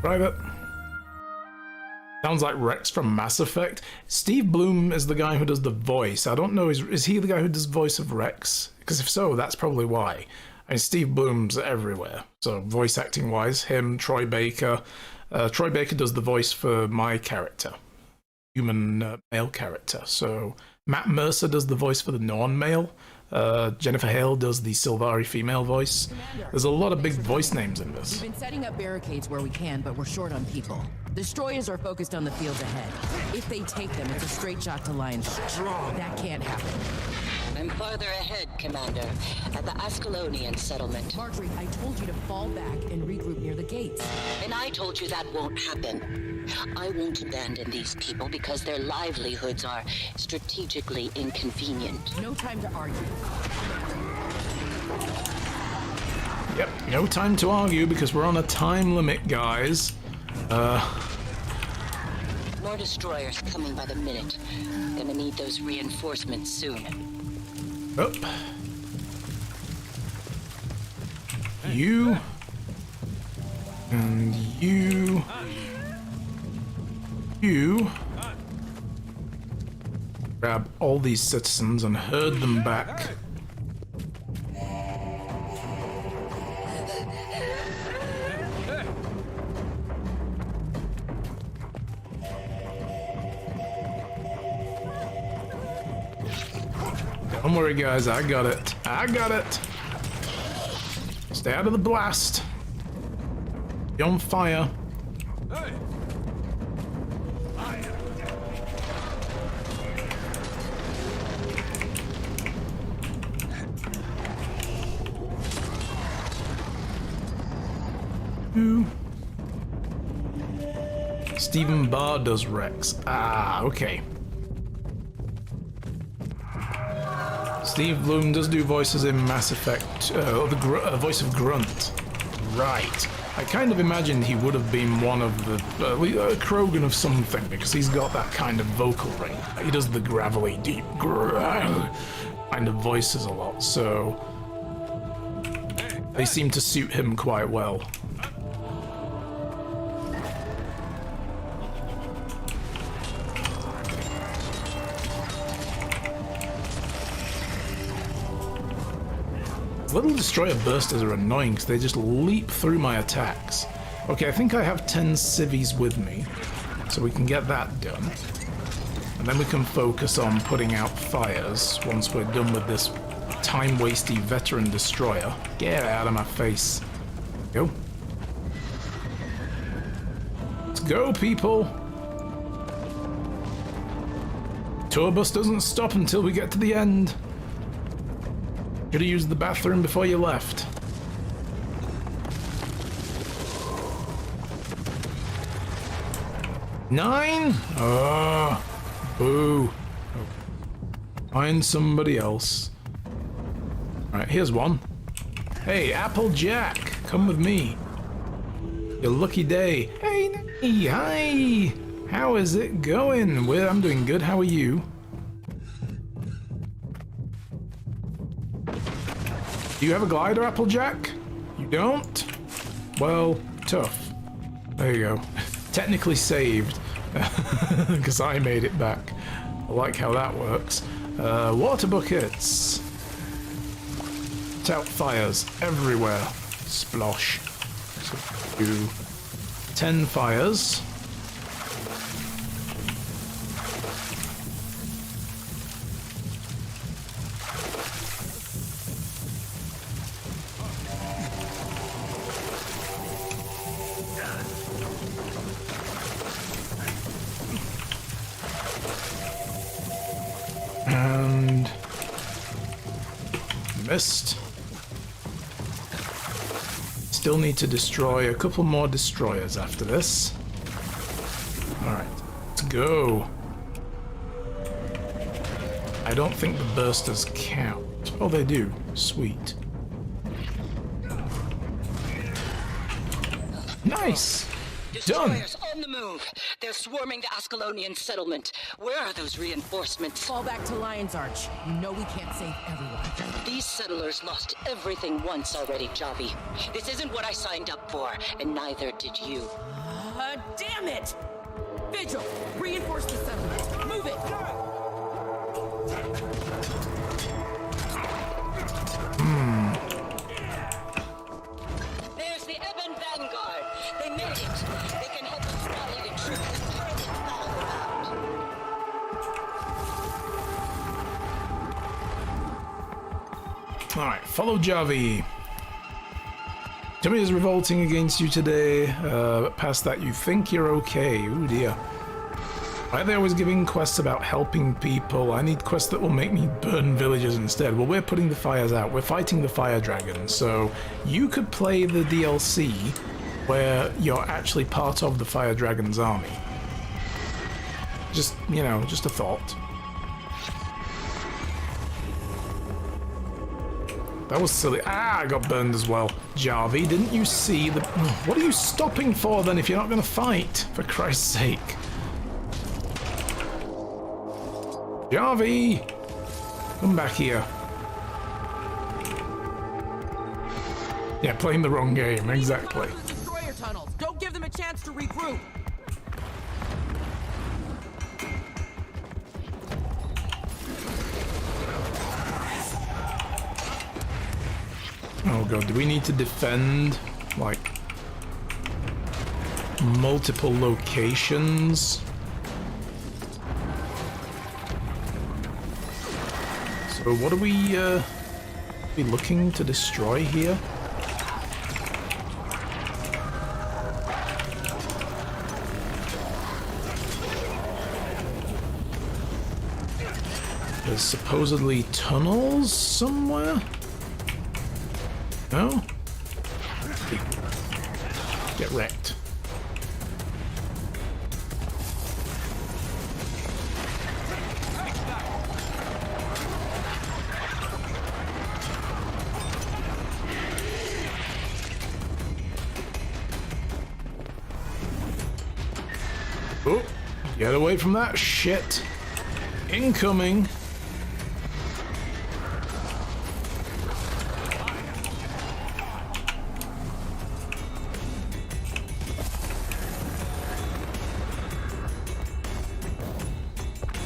Private. Sounds like Rex from Mass Effect. Steve Bloom is the guy who does the voice. I don't know, is he the guy who does voice of Rex? Because if so, that's probably why. I mean, Steve Bloom's everywhere. So voice acting wise, him, Troy Baker. Troy Baker does the voice for my character. Human male character. So Matt Mercer does the voice for the non-male. Jennifer Hale does the Sylvari female voice. There's a lot of big voice names in this. We've been setting up barricades where we can, but we're short on people. Destroyers are focused on the fields ahead. If they take them, it's a straight shot to Lion's Strong. That can't happen. I'm farther ahead, Commander, at the Ascalonian settlement. Marjorie, I told you to fall back and regroup near the gates. And I told you that won't happen. I won't abandon these people because their livelihoods are strategically inconvenient. No time to argue. Yep, no time to argue because we're on a time limit, guys. More destroyers coming by the minute. Gonna need those reinforcements soon. Up. You. And you. You. Grab all these citizens and herd them back. Don't worry, guys, I got it. I got it. Stay out of the blast. Be on fire. Hey. Who? Stephen Barr does Rex. Ah, okay. Steve Bloom does do voices in Mass Effect, the voice of Grunt. Right. I kind of imagined he would have been one of the Krogan of something, because he's got that kind of vocal range. He does the gravelly, deep kind of voices a lot, so they seem to suit him quite well. Little destroyer bursters are annoying because they just leap through my attacks. Okay, I think I have 10 civvies with me, so we can get that done. And then we can focus on putting out fires once we're done with this time-wasty veteran destroyer. Get out of my face. Go. Let's go, people! Tour bus doesn't stop until we get to the end. Could have used the bathroom before you left. Nine? Oh, boo. Find somebody else. Alright, here's one. Hey, Applejack, come with me. Your lucky day. Hey, hi. How is it going? Well, I'm doing good. How are you? Do you have a glider, Applejack? You don't? Well, tough. There you go. Technically saved. Because I made it back. I like how that works. Water buckets. Put out fires everywhere. Splosh. So do 10 fires. And missed. Still need to destroy a couple more destroyers after this. Alright, let's go. I don't think the bursters count. Oh, they do. Sweet. Nice! Done! Destroyers On the move. They're swarming the Ascalonian settlement. Where are those reinforcements? Fall back to Lion's Arch. You know we can't save everyone. These settlers lost everything once already, Javi. This isn't what I signed up for, and neither did you. Damn it! Vigil, reinforce the settlement. Move it! There's the Ebon Vanguard. They made it. They can help us rally the troops all around. Alright, follow Javi. Tommy is revolting against you today, but past that you think you're okay. Ooh dear. Why are they always giving quests about helping people? I need quests that will make me burn villages instead. Well, we're putting the fires out. We're fighting the fire dragon, so you could play the DLC where you're actually part of the fire dragon's army. Just, you know, just a thought. That was silly. Ah, I got burned as well. Javi, didn't you see the... What are you stopping for then if you're not going to fight? For Christ's sake. Javi! Come back here. Yeah, playing the wrong game, exactly. Destroyer tunnels. Don't give them a chance to regroup. Oh god, do we need to defend, like, multiple locations? So what are we looking to destroy here? There's supposedly tunnels somewhere? No? Get wrecked. Oh, get away from that shit. Incoming.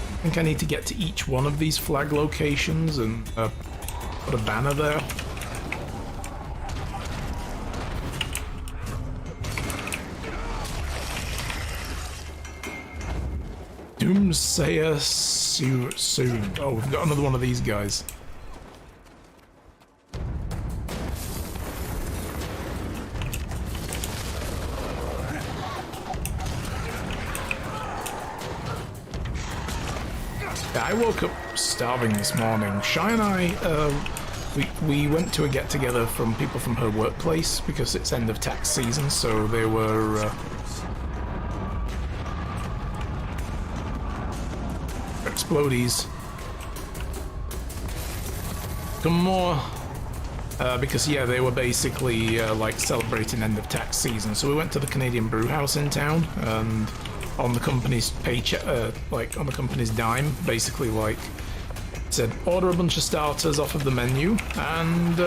I think I need to get to each one of these flag locations and put a banner there. Doomsayer soon. Oh, we've got another one of these guys. Yeah, I woke up starving this morning. Shy and I, we went to a get-together from people from her workplace because it's end of tax season, so they were explodies. Some more, because yeah, they were basically like celebrating end of tax season. So we went to the Canadian brew house in town, and on the company's paycheck, like on the company's dime, basically like said, order a bunch of starters off of the menu and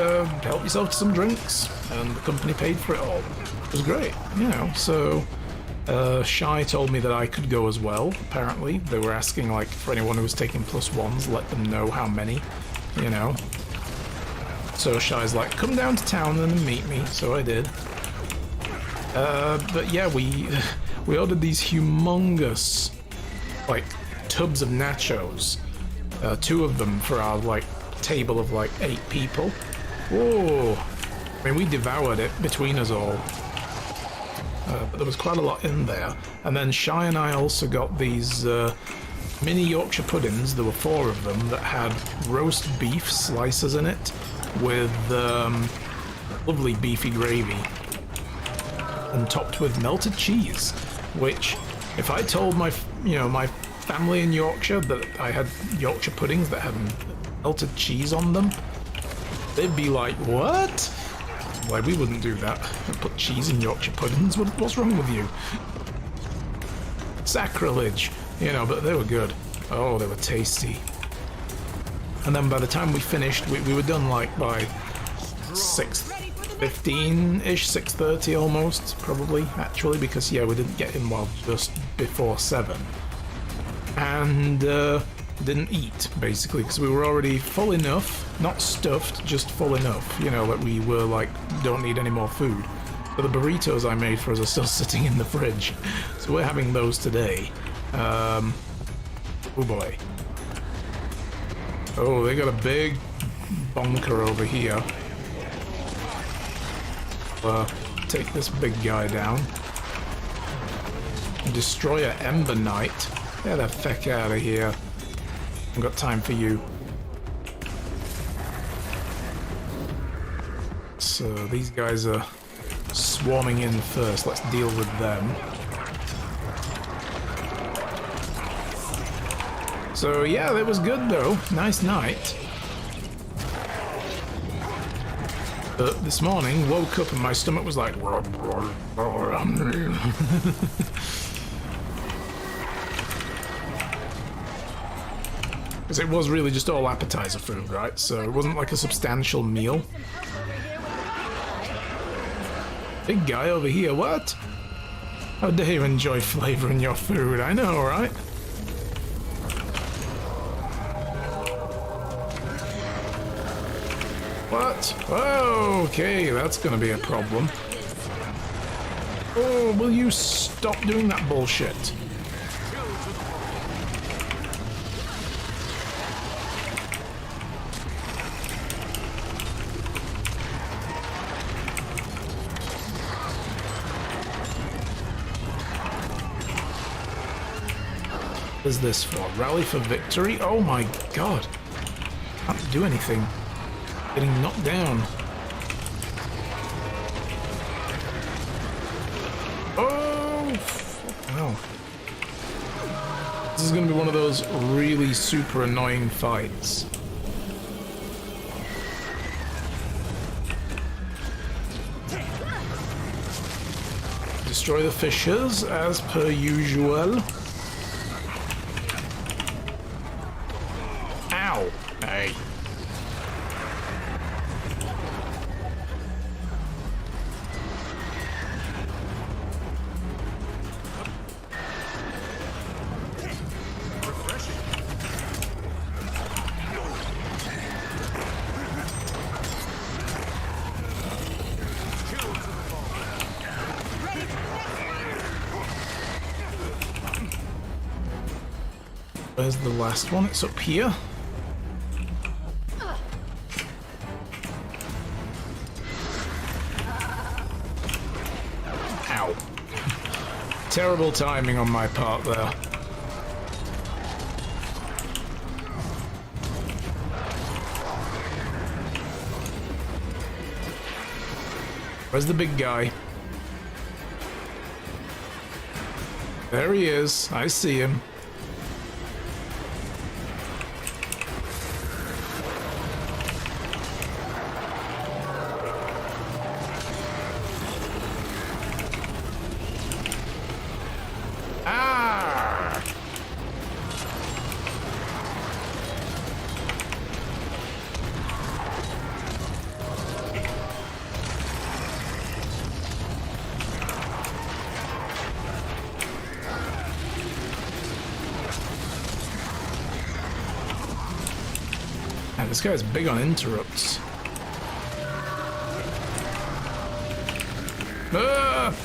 help yourself to some drinks, and the company paid for it all. It was great, you know. So Shy told me that I could go as well. Apparently they were asking like for anyone who was taking +1s, let them know how many, you know. So Shy's like, come down to town and meet me, so I did. But yeah, we ordered these humongous like tubs of nachos, 2 of them for our like table of like 8 people. Whoa! I mean, we devoured it between us all. But there was quite a lot in there. And then Shy and I also got these mini Yorkshire puddings. There were 4 of them that had roast beef slices in it with lovely beefy gravy and topped with melted cheese. Which, if I told my family in Yorkshire that I had Yorkshire puddings that had melted cheese on them, they'd be like, what? Why, we wouldn't do that. Put cheese in Yorkshire puddings? What's wrong with you? Sacrilege, you know, but they were good. Oh, they were tasty. And then by the time we finished, we were done like by 6:15-ish, 6:30 almost, probably, actually, because, yeah, we didn't get in while just before 7. And didn't eat, basically, because we were already full enough, not stuffed, just full enough, you know, that we were like, don't need any more food. So the burritos I made for us are still sitting in the fridge, so we're having those today. Oh boy. Oh, they got a big bunker over here. Take this big guy down. Destroyer Ember Knight. Get the feck out of here. I've got time for you. So these guys are swarming in first. Let's deal with them. So yeah, that was good though. Nice night. But this morning, woke up and my stomach was like... Because it was really just all appetizer food, right? So it wasn't like a substantial meal. Big guy over here, what? How dare you enjoy flavoring your food? I know, right? What? Oh, okay, that's gonna be a problem. Oh, will you stop doing that bullshit? What is this for? Rally for victory? Oh my god. Can't do anything. Getting knocked down. Oh! Wow. This is going to be one of those really super annoying fights. Destroy the fissures as per usual. Ow! Hey. Where's the last one? It's up here. Ow. Terrible timing on my part there. Where's the big guy? There he is. I see him. Man, this guy's big on interrupts. Ah!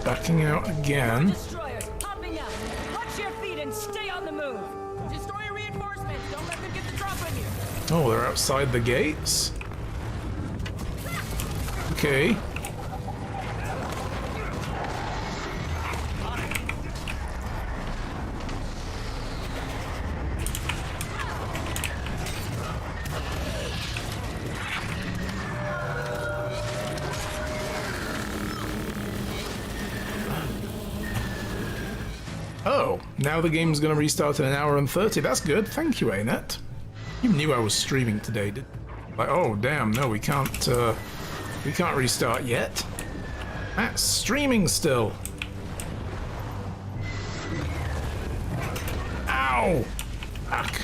Backing out again. Destroyers popping up. Watch your feet and stay on the move. Destroyer reinforcements. Don't let them get the drop on you. Oh, they're outside the gates? Okay. Oh, now the game's gonna restart in an hour and 30. That's good. Thank you, Anet. You knew I was streaming today, did you? Like, oh damn, no, we can't restart yet. That's streaming still. Ow! Fuck.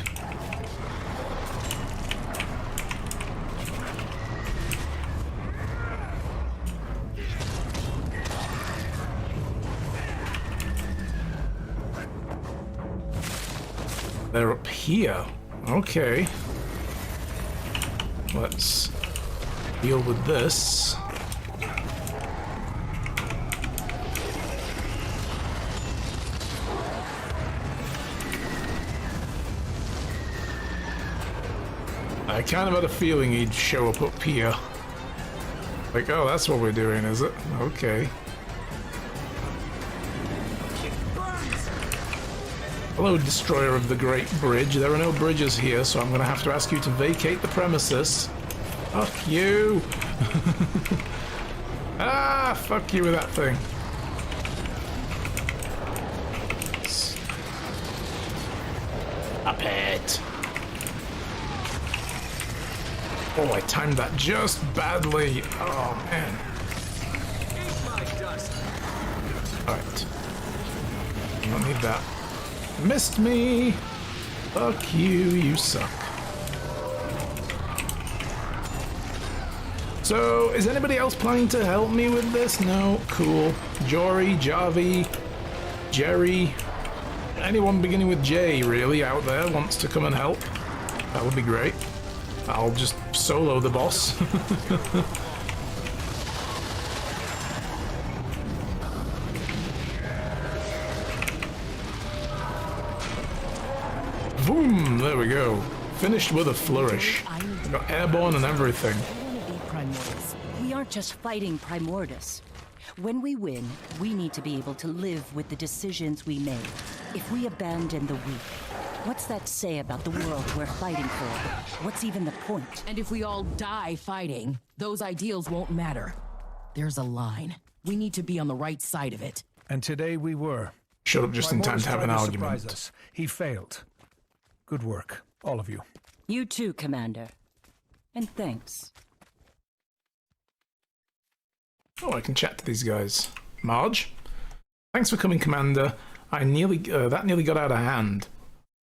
They're up here. Okay. Let's deal with this. I kind of had a feeling he'd show up here. Like, oh, that's what we're doing, is it? Okay. Hello, Destroyer of the Great Bridge. There are no bridges here, so I'm going to have to ask you to vacate the premises. Fuck you! Ah, fuck you with that thing. Stop it! Oh, I timed that just badly. Oh, man. Alright. I don't need that. Missed me! Fuck you, you suck. So, is anybody else planning to help me with this? No? Cool. Jory, Javi, Jerry, anyone beginning with J, really, out there wants to come and help? That would be great. I'll just solo the boss. Boom! There we go. Finished with a flourish. Got airborne and everything. We aren't just fighting Primordus. When we win, we need to be able to live with the decisions we make. If we abandon the weak, what's that say about the world we're fighting for? What's even the point? And if we all die fighting, those ideals won't matter. There's a line. We need to be on the right side of it. And today we were. Showed up just in time to have an argument. Us. He failed. Good work, all of you. You too, Commander. And thanks. Oh, I can chat to these guys. Marge? Thanks for coming, Commander. That nearly got out of hand.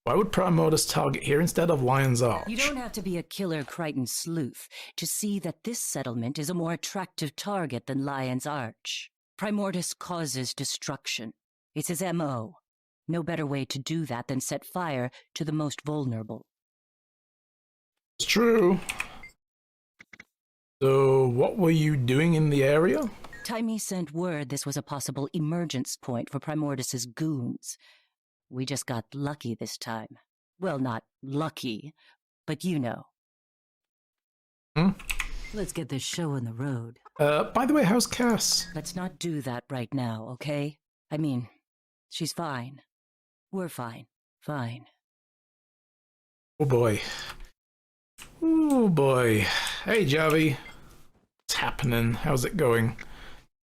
Why would Primordus target here instead of Lion's Arch? You don't have to be a killer Crichton sleuth to see that this settlement is a more attractive target than Lion's Arch. Primordus causes destruction. It's his MO. No better way to do that than set fire to the most vulnerable. It's true. So, what were you doing in the area? Taimi sent word this was a possible emergence point for Primordus's goons. We just got lucky this time. Well, not lucky, but you know. Let's get this show on the road. By the way, how's Cass? Let's not do that right now, okay? I mean, she's fine. We're fine. Fine. Oh boy. Oh boy. Hey, Javi. What's happening? How's it going? I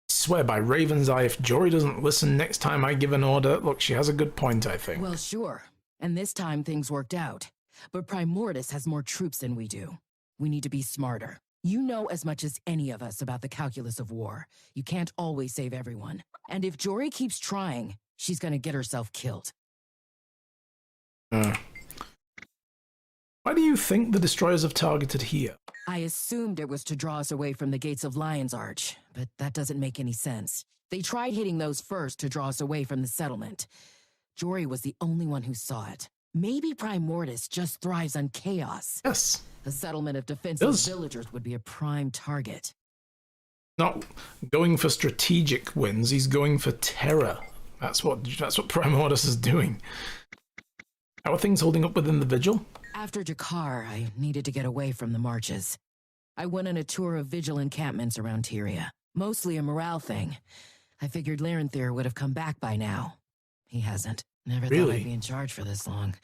swear by Raven's Eye, if Jory doesn't listen next time I give an order, look, she has a good point, I think. Well, sure. And this time things worked out. But Primordus has more troops than we do. We need to be smarter. You know as much as any of us about the calculus of war. You can't always save everyone. And if Jory keeps trying, she's gonna get herself killed. Why do you think the destroyers have targeted here? I assumed it was to draw us away from the gates of Lion's Arch, but that doesn't make any sense. They tried hitting those first to draw us away from the settlement. Jory was the only one who saw it. Maybe Primordus just thrives on chaos. Yes. A settlement of defenseless villagers would be a prime target. Not going for strategic wins, he's going for terror. That's what Primordus is doing. How are things holding up within the Vigil? After Jakar, I needed to get away from the marches. I went on a tour of Vigil encampments around Tyria. Mostly a morale thing. I figured Larenthir would have come back by now. He hasn't. Never thought I'd be in charge for this long.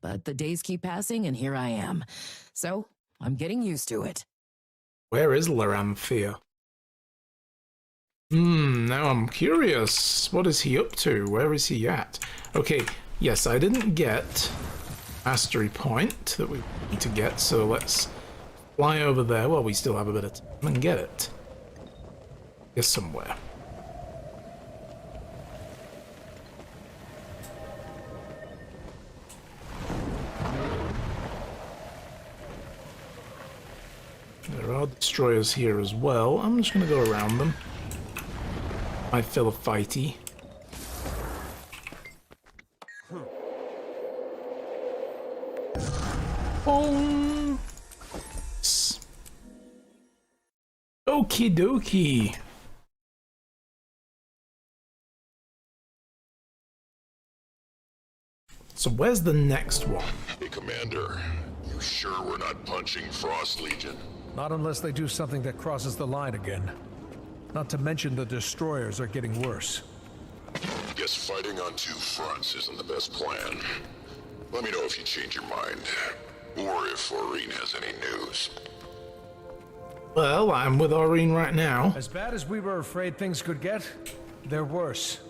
But the days keep passing and here I am. So, I'm getting used to it. Where is Larenthir? Now I'm curious. What is he up to? Where is he at? Okay, yes, I didn't get mastery point that we need to get, so let's fly over there while we still have a bit of time and get it. Get somewhere. There are destroyers here as well. I'm just going to go around them. I feel a fighty. Boom! Okie dokie. So where's the next one? Hey, Commander. You sure we're not punching Frost Legion? Not unless they do something that crosses the line again. Not to mention the destroyers are getting worse. Guess fighting on two fronts isn't the best plan. Let me know if you change your mind. Or if Aurene has any news. Well, I'm with Aurene right now. As bad as we were afraid things could get, they're worse.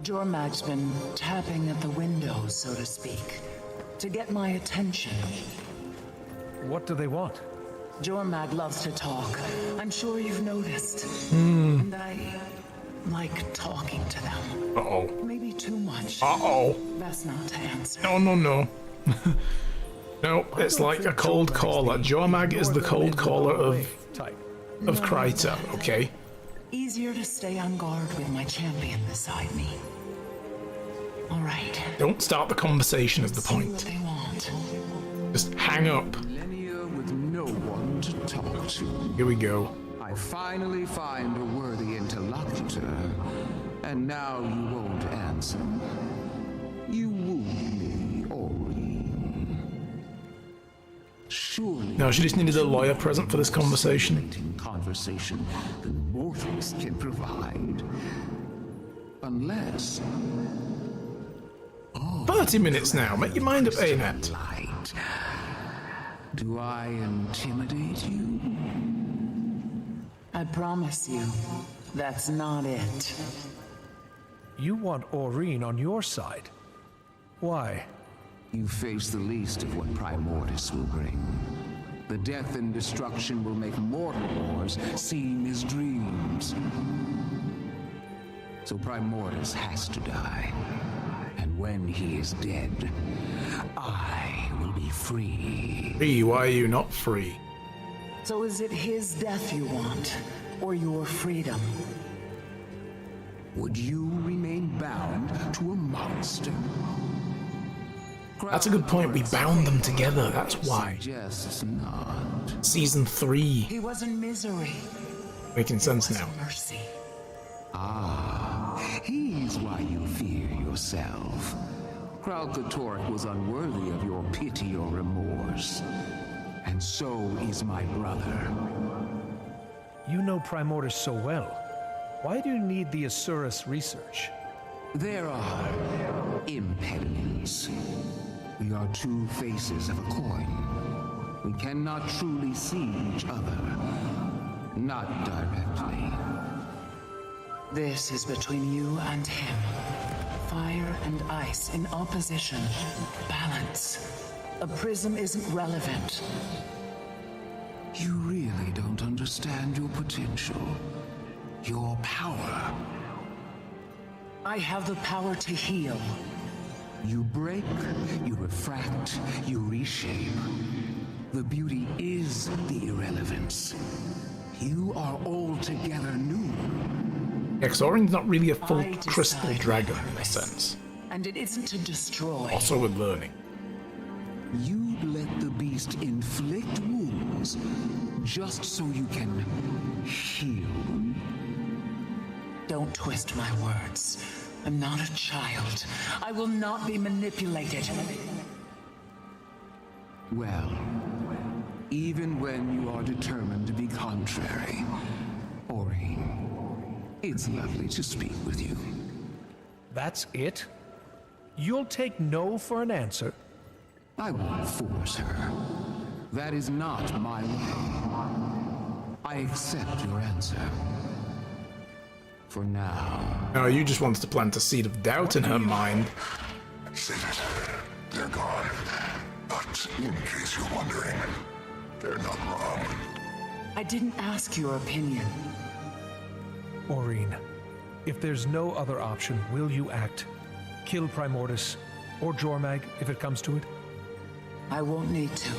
Jormag's been tapping at the window, so to speak, to get my attention. What do they want? Jormag loves to talk. I'm sure you've noticed. And I like talking to them. Uh-oh. Maybe too much. Uh-oh. Best not to answer. No, no, no. No, it's like a cold caller. Jormag is the cold caller of Kryta, okay? Easier to stay on guard with my champion beside me. All right. Don't start the conversation is the See what point. they want. Just hang up. Millennia with no one to talk to. Here we go. I finally find a worthy interlocutor, and now you won't answer. You wound me, Aurene. Surely. No, she just needed a lawyer present for this conversation. Conversation that mortals can provide, unless. 30 minutes now. Make your mind up, Anet. Light. Do I intimidate you? I promise you, that's not it. You want Aurene on your side. Why? You face the least of what Primordius will bring. The death and destruction will make mortal wars seem as dreams. So Primordius has to die. And when he is dead, I will be free. Free? Why are you not free? So is it his death you want, or your freedom? Would you remain bound to a monster? That's a good point. We bound them together. That's why. Suggests not. Season 3. He was in misery. Making sense now. Mercy. Ah, he's why you fear yourself. Kralkatork was unworthy of your pity or remorse. And so is my brother. You know Primordius so well. Why do you need the Asurus research? There are impediments. We are two faces of a coin. We cannot truly see each other. Not directly. This is between you and him. Fire and ice in opposition. Balance. A prism isn't relevant. You really don't understand your potential. Your power. I have the power to heal. You break, you refract, you reshape. The beauty is the irrelevance. You are altogether new. Yeah, because Aurene's not really a full crystal dragon in a sense. And it isn't to destroy. Also with learning. You let the beast inflict wounds just so you can heal. Don't twist my words. I'm not a child. I will not be manipulated. Well, even when you are determined to be contrary, Aurene, it's lovely to speak with you. That's it? You'll take no for an answer? I won't force her. That is not my way. I accept your answer. For now. No, you just wanted to plant a seed of doubt in her mind. Save it. They're gone. But in case you're wondering, they're not wrong. I didn't ask your opinion. Aurene, if there's no other option, will you act? Kill Primordus, or Jormag, if it comes to it? I won't need to.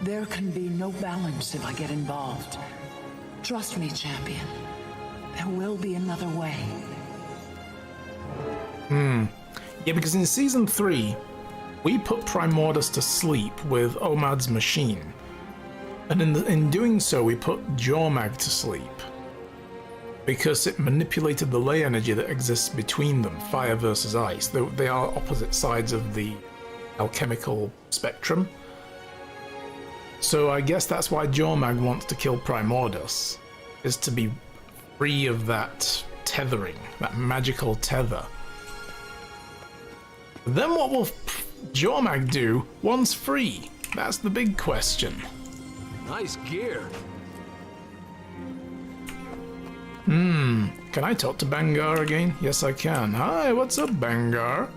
There can be no balance if I get involved. Trust me, champion. There will be another way. Yeah, because in Season 3, we put Primordus to sleep with Omad's machine. And in doing so, we put Jormag to sleep. Because it manipulated the ley energy that exists between them, fire versus ice. They are opposite sides of the alchemical spectrum. So I guess that's why Jormag wants to kill Primordus, is to be free of that tethering, that magical tether. Then what will Jormag do once free? That's the big question. Nice gear. Can I talk to Bangar again? Yes, I can. Hi, what's up, Bangar?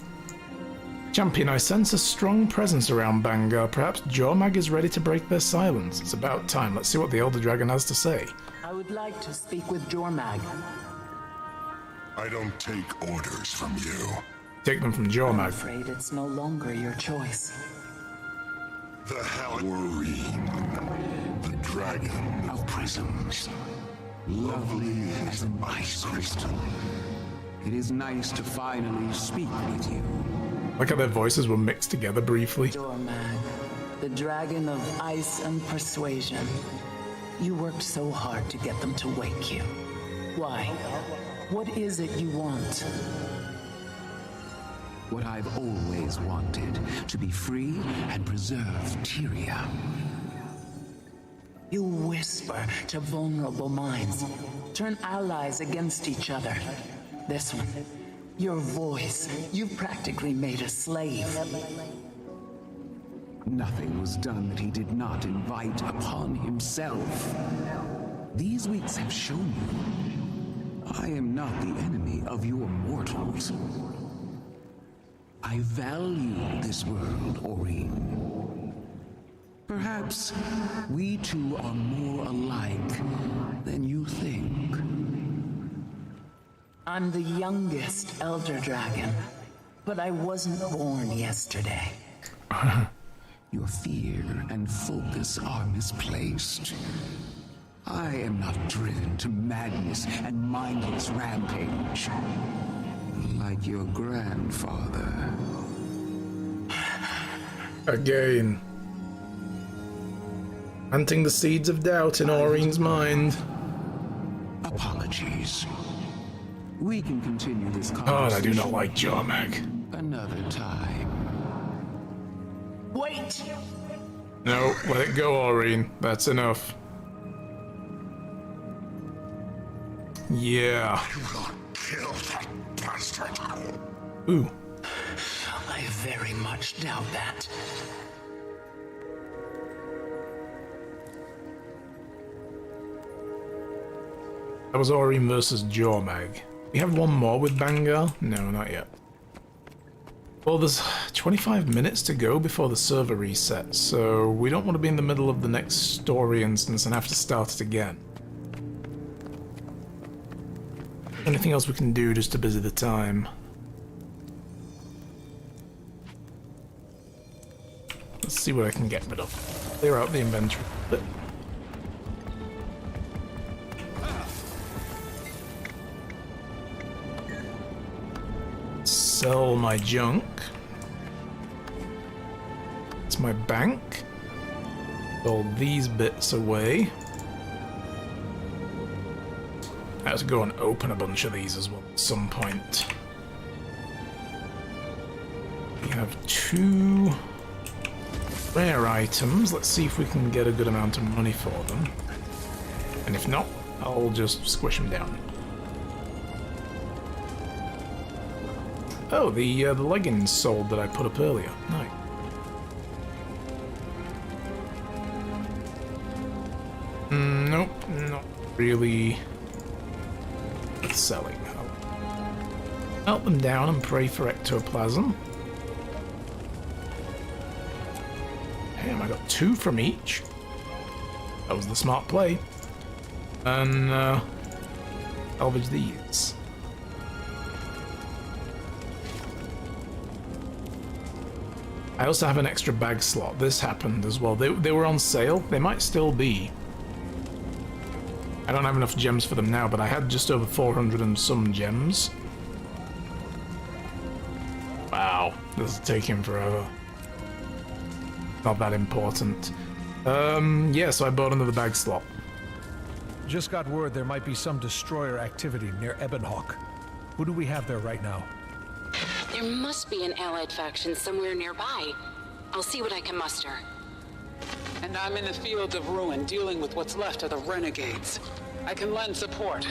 Champion, I sense a strong presence around Bangar. Perhaps Jormag is ready to break their silence. It's about time. Let's see what the Elder Dragon has to say. I would like to speak with Jormag. I don't take orders from you. Take them from Jormag. I'm afraid it's no longer your choice. The hell, Aurene, the dragon of prisms. Lovely as an ice crystal. It is nice to finally speak with you. Like how their voices were mixed together briefly. Jormag, the dragon of ice and persuasion. You worked so hard to get them to wake you. Why? What is it you want? What I've always wanted, to be free and preserve Tyria. You whisper to vulnerable minds, turn allies against each other. This one, your voice, you practically made a slave. Nothing was done that he did not invite upon himself. These weeks have shown you I am not the enemy of your mortals. I value this world, Aurene. Perhaps we two are more alike than you think. I'm the youngest Elder Dragon, but I wasn't born yesterday. Your fear and focus are misplaced. I am not driven to madness and mindless rampage, like your grandfather. Again. Planting the seeds of doubt in Aurene's mind. Apologies. We can continue this conversation. God, I do not like Jormag. Another time. Wait! No, let it go, Aurene. That's enough. Yeah. You will kill that bastard. Ooh. I very much doubt that. That was Aurene versus Jormag. We have one more with Bangar? No, not yet. Well, there's 25 minutes to go before the server resets, so we don't want to be in the middle of the next story instance and have to start it again. Anything else we can do just to busy the time? Let's see what I can get rid of. Clear out the inventory. Sell my junk. It's my bank. All these bits away. I have to go and open a bunch of these as well at some point. We have 2 rare items. Let's see if we can get a good amount of money for them. And if not, I'll just squish them down. Oh, the leggings sold that I put up earlier. Nice. Nope, not really. selling. I'll melt them down and pray for ectoplasm. Damn, I got 2 from each. That was the smart play. And salvage these. I also have an extra bag slot. This happened as well. They were on sale. They might still be. I don't have enough gems for them now, but I had just over 400 and some gems. Wow, this is taking forever. Not that important. Yeah, so I bought another bag slot. Just got word there might be some destroyer activity near Ebonhawk. Who do we have there right now? There must be an allied faction somewhere nearby. I'll see what I can muster. And I'm in the field of ruin, dealing with what's left of the renegades. I can lend support.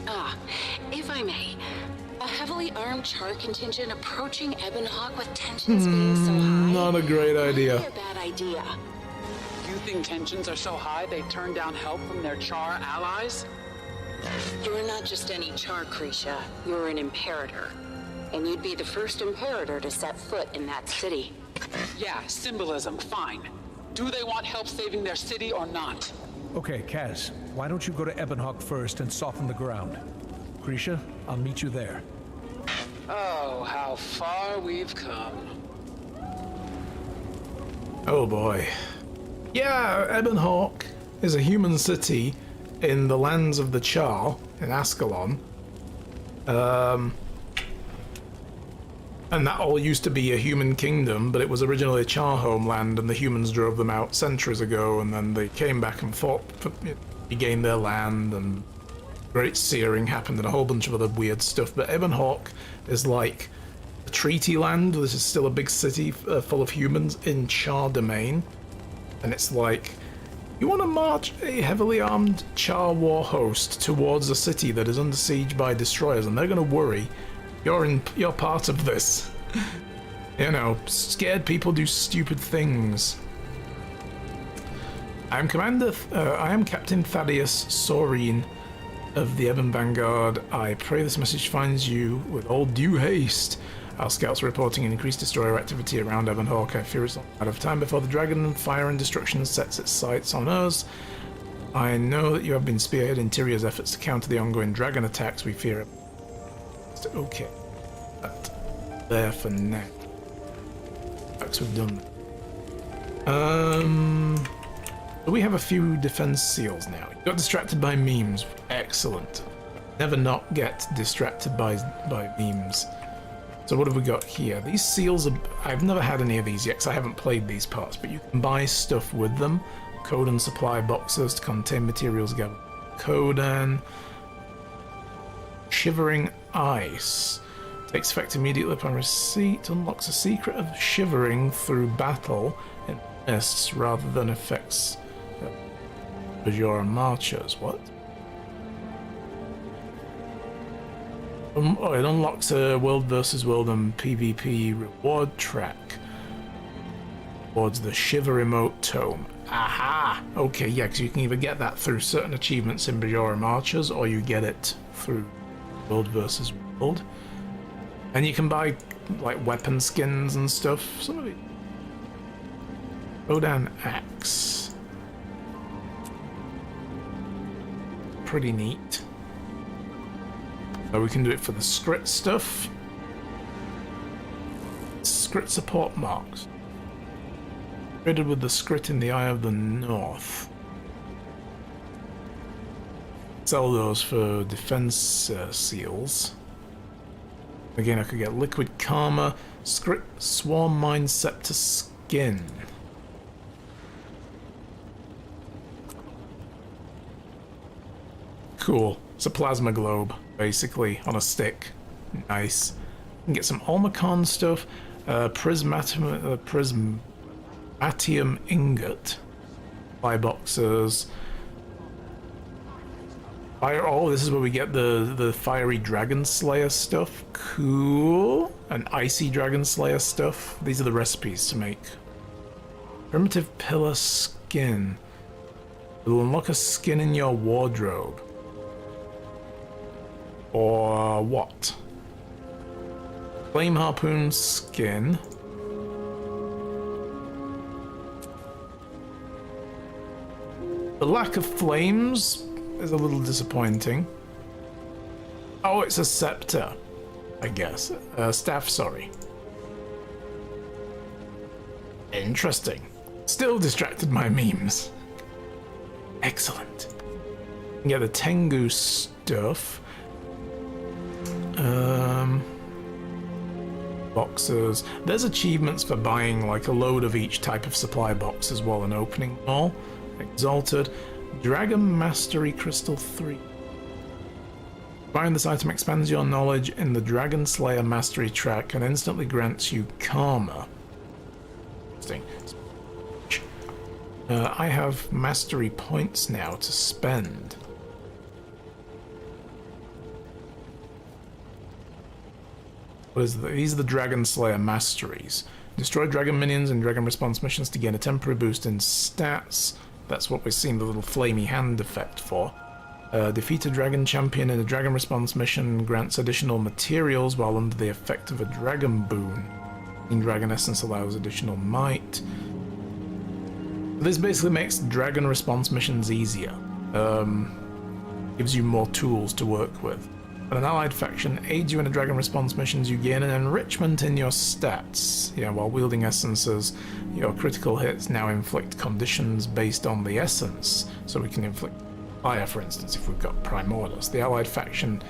Ah, if I may. A heavily armed Char contingent approaching Ebonhawk with tensions being so high. Not a great idea. Maybe a bad idea. You think tensions are so high they turn down help from their Char allies? You're not just any Char, Krisha. You're an Imperator. And you'd be the first Imperator to set foot in that city. Yeah, symbolism, fine. Do they want help saving their city or not? Okay, Kaz, why don't you go to Ebonhawk first and soften the ground? Grisha, I'll meet you there. Oh, how far we've come. Oh boy. Yeah, Ebonhawk is a human city in the lands of the Char, in Ascalon. And that all used to be a human kingdom, but it was originally a Char homeland, and the humans drove them out centuries ago, and then they came back and fought, regained their land, and great searing happened and a whole bunch of other weird stuff. But Ebonhawk is like a treaty land. This is still a big city full of humans in Char domain, and it's like, you want to march a heavily armed Char war host towards a city that is under siege by destroyers, and they're going to worry. You're part of this. You know, scared people do stupid things. I am Captain Thaddeus Saurine of the Ebon Vanguard. I pray this message finds you with all due haste. Our scouts are reporting an increased destroyer activity around Ebonhawk. I fear it's not out of time before the dragon of fire and destruction sets its sights on us. I know that you have been spearheading Tyrion's efforts to counter the ongoing dragon attacks we fear. Okay, that there for now. Perhaps we've done that. We have a few defense seals now. You got distracted by memes. Excellent. Never not get distracted by memes. So what have we got here? These seals are... I've never had any of these yet because I haven't played these parts, but you can buy stuff with them. Code and supply boxes to contain materials gathered. Codan. Shivering Ice. Takes effect immediately upon receipt. Unlocks a secret of shivering through battle in mists rather than effects Bajora Marchers. What? Oh, it unlocks a world versus world and PvP reward track. Towards the Shiver Emote Tome. Aha! Okay, yeah, because you can either get that through certain achievements in Bajora Marchers, or you get it through world versus world. And you can buy, like, weapon skins and stuff. Some of it. Rodan Axe. Pretty neat. So we can do it for the Scrit stuff. Scrit support marks. Traded with the Scrit in the Eye of the North. Sell those for defense seals. Again, I could get Liquid Karma, Scrit Swarm Mind Scepter Skin. Cool. It's a plasma globe, basically, on a stick. Nice. You can get some Olmacon stuff. Prismatium Ingot. Buy boxes. Fire. Oh, this is where we get the fiery Dragon Slayer stuff. Cool. And icy Dragon Slayer stuff. These are the recipes to make. Primitive Pillar Skin. It will unlock a skin in your wardrobe. Or what? Flame harpoon skin. The lack of flames is a little disappointing. Oh, it's a scepter, I guess. Staff, sorry. Interesting. Still distracted by memes. Excellent. Yeah, the Tengu stuff. Boxes. There's achievements for buying like a load of each type of supply box as well and opening them all. Exalted. Dragon Mastery Crystal 3. Buying this item expands your knowledge in the Dragon Slayer Mastery track and instantly grants you Karma. Interesting. I have Mastery points now to spend. What is the, these are the Dragon Slayer Masteries. Destroy dragon minions in dragon response missions to gain a temporary boost in stats. That's what we're seeing the little flamey hand effect for. Defeat a dragon champion in a dragon response mission grants additional materials while under the effect of a dragon boon. In Dragon Essence allows additional might. This basically makes dragon response missions easier. Gives you more tools to work with. When an allied faction aids you in a dragon response missions, you gain an enrichment in your stats. Yeah, while wielding essences, your critical hits now inflict conditions based on the essence. So we can inflict fire, for instance, if we've got Primordus. The allied faction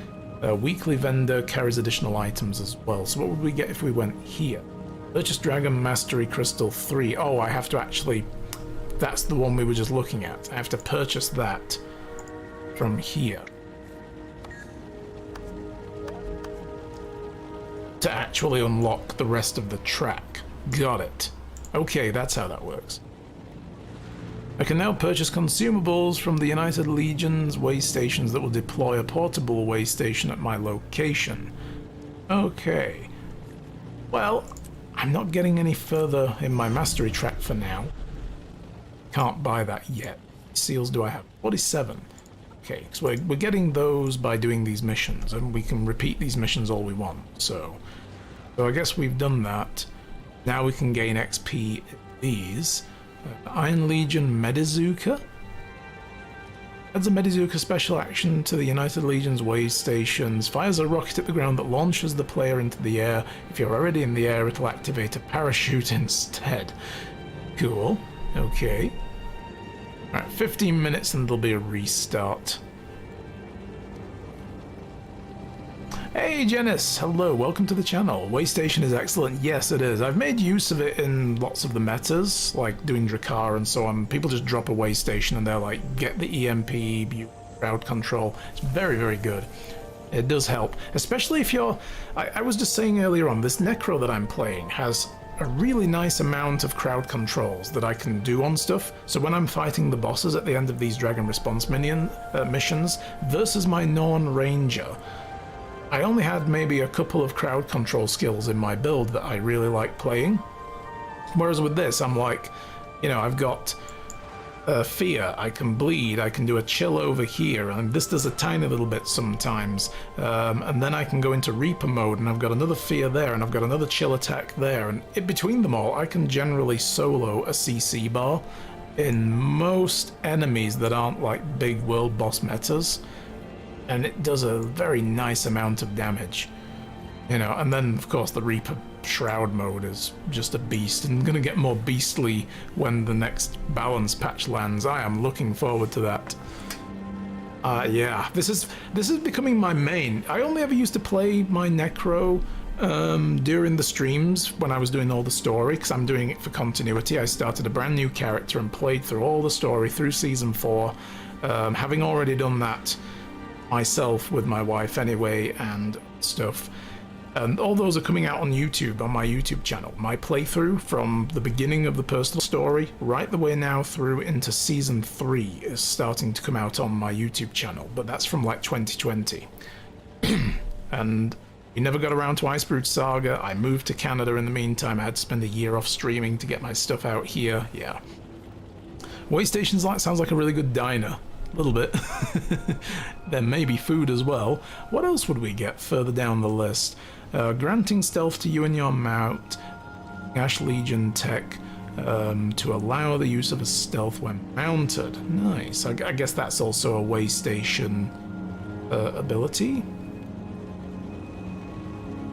weekly vendor carries additional items as well. So what would we get if we went here? Purchase Dragon Mastery Crystal 3. Oh, I have to actually... That's the one we were just looking at. I have to purchase that from here. To actually unlock the rest of the track. Got it. Okay, that's how that works. I can now purchase consumables from the United Legion's way stations that will deploy a portable way station at my location. Okay. Well, I'm not getting any further in my mastery track for now. Can't buy that yet. Seals do I have? 47. Okay, so we're getting those by doing these missions, and we can repeat these missions all we want, so I guess we've done that. Now we can gain XP in these. Iron Legion Medizuka. Adds a Medizuka special action to the United Legion's way stations. Fires a rocket at the ground that launches the player into the air. If you're already in the air, it'll activate a parachute instead. Cool. Okay. Alright, 15 minutes and there'll be a restart. Hey Janice, hello, welcome to the channel. Waystation is excellent. Yes, it is. I've made use of it in lots of the metas, like doing Drakkar and so on. People just drop a waystation and they're like, get the EMP, crowd control. It's very, very good. It does help, especially if you're... I was just saying earlier on, this Necro that I'm playing has a really nice amount of crowd controls that I can do on stuff. So when I'm fighting the bosses at the end of these Dragon Response missions versus my non-ranger, I only had maybe a couple of crowd control skills in my build that I really like playing. Whereas with this, I'm like, you know, I've got fear, I can bleed, I can do a chill over here, and this does a tiny little bit sometimes. And then I can go into Reaper mode, and I've got another fear there, and I've got another chill attack there, and in between them all, I can generally solo a CC bar in most enemies that aren't like big world boss metas. And it does a very nice amount of damage, you know. And then of course the Reaper Shroud mode is just a beast, and gonna get more beastly when the next balance patch lands. I am looking forward to that. Yeah, this is becoming my main. I only ever used to play my Necro during the streams when I was doing all the story, because I'm doing it for continuity. I started a brand new character and played through all the story through season 4, having already done that myself with my wife anyway and stuff, and all those are coming out on YouTube, on my YouTube channel. My playthrough from the beginning of the personal story right the way now through into season 3 is starting to come out on my YouTube channel, but that's from like 2020. And we never got around to Icebrood Saga. I moved to Canada in the meantime. I had to spend a year off streaming to get my stuff out here. Yeah, Waystation's like sounds like a really good diner. little bit. There may be food as well. What else would we get further down the list? Granting stealth to you and your mount. Ash Legion tech to allow the use of a stealth when mounted. Nice. I guess that's also a way station ability.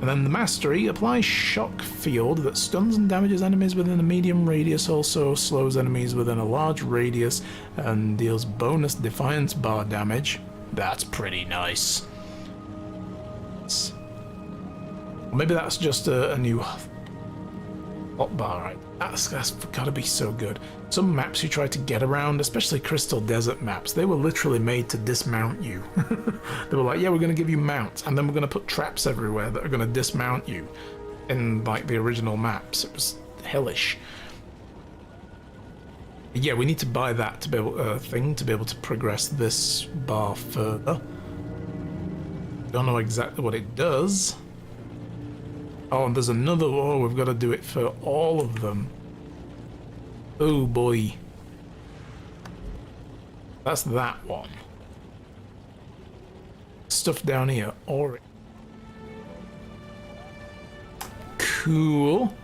And then the mastery applies shock field that stuns and damages enemies within a medium radius, also slows enemies within a large radius, and deals bonus defiance bar damage. That's pretty nice. Maybe that's just a new hotbar, right? That's gotta be so good. Some maps you try to get around, especially Crystal Desert maps, they were literally made to dismount you. They were like, yeah, we're gonna give you mounts, and then we're gonna put traps everywhere that are gonna dismount you. In like the original maps, it was hellish. But yeah, we need to buy that to be able to be able to progress this bar further. Don't know exactly what it does. Oh, and there's another. Oh, we've got to do it for all of them. Oh boy. That's that one. Stuff down here. Alright. Cool.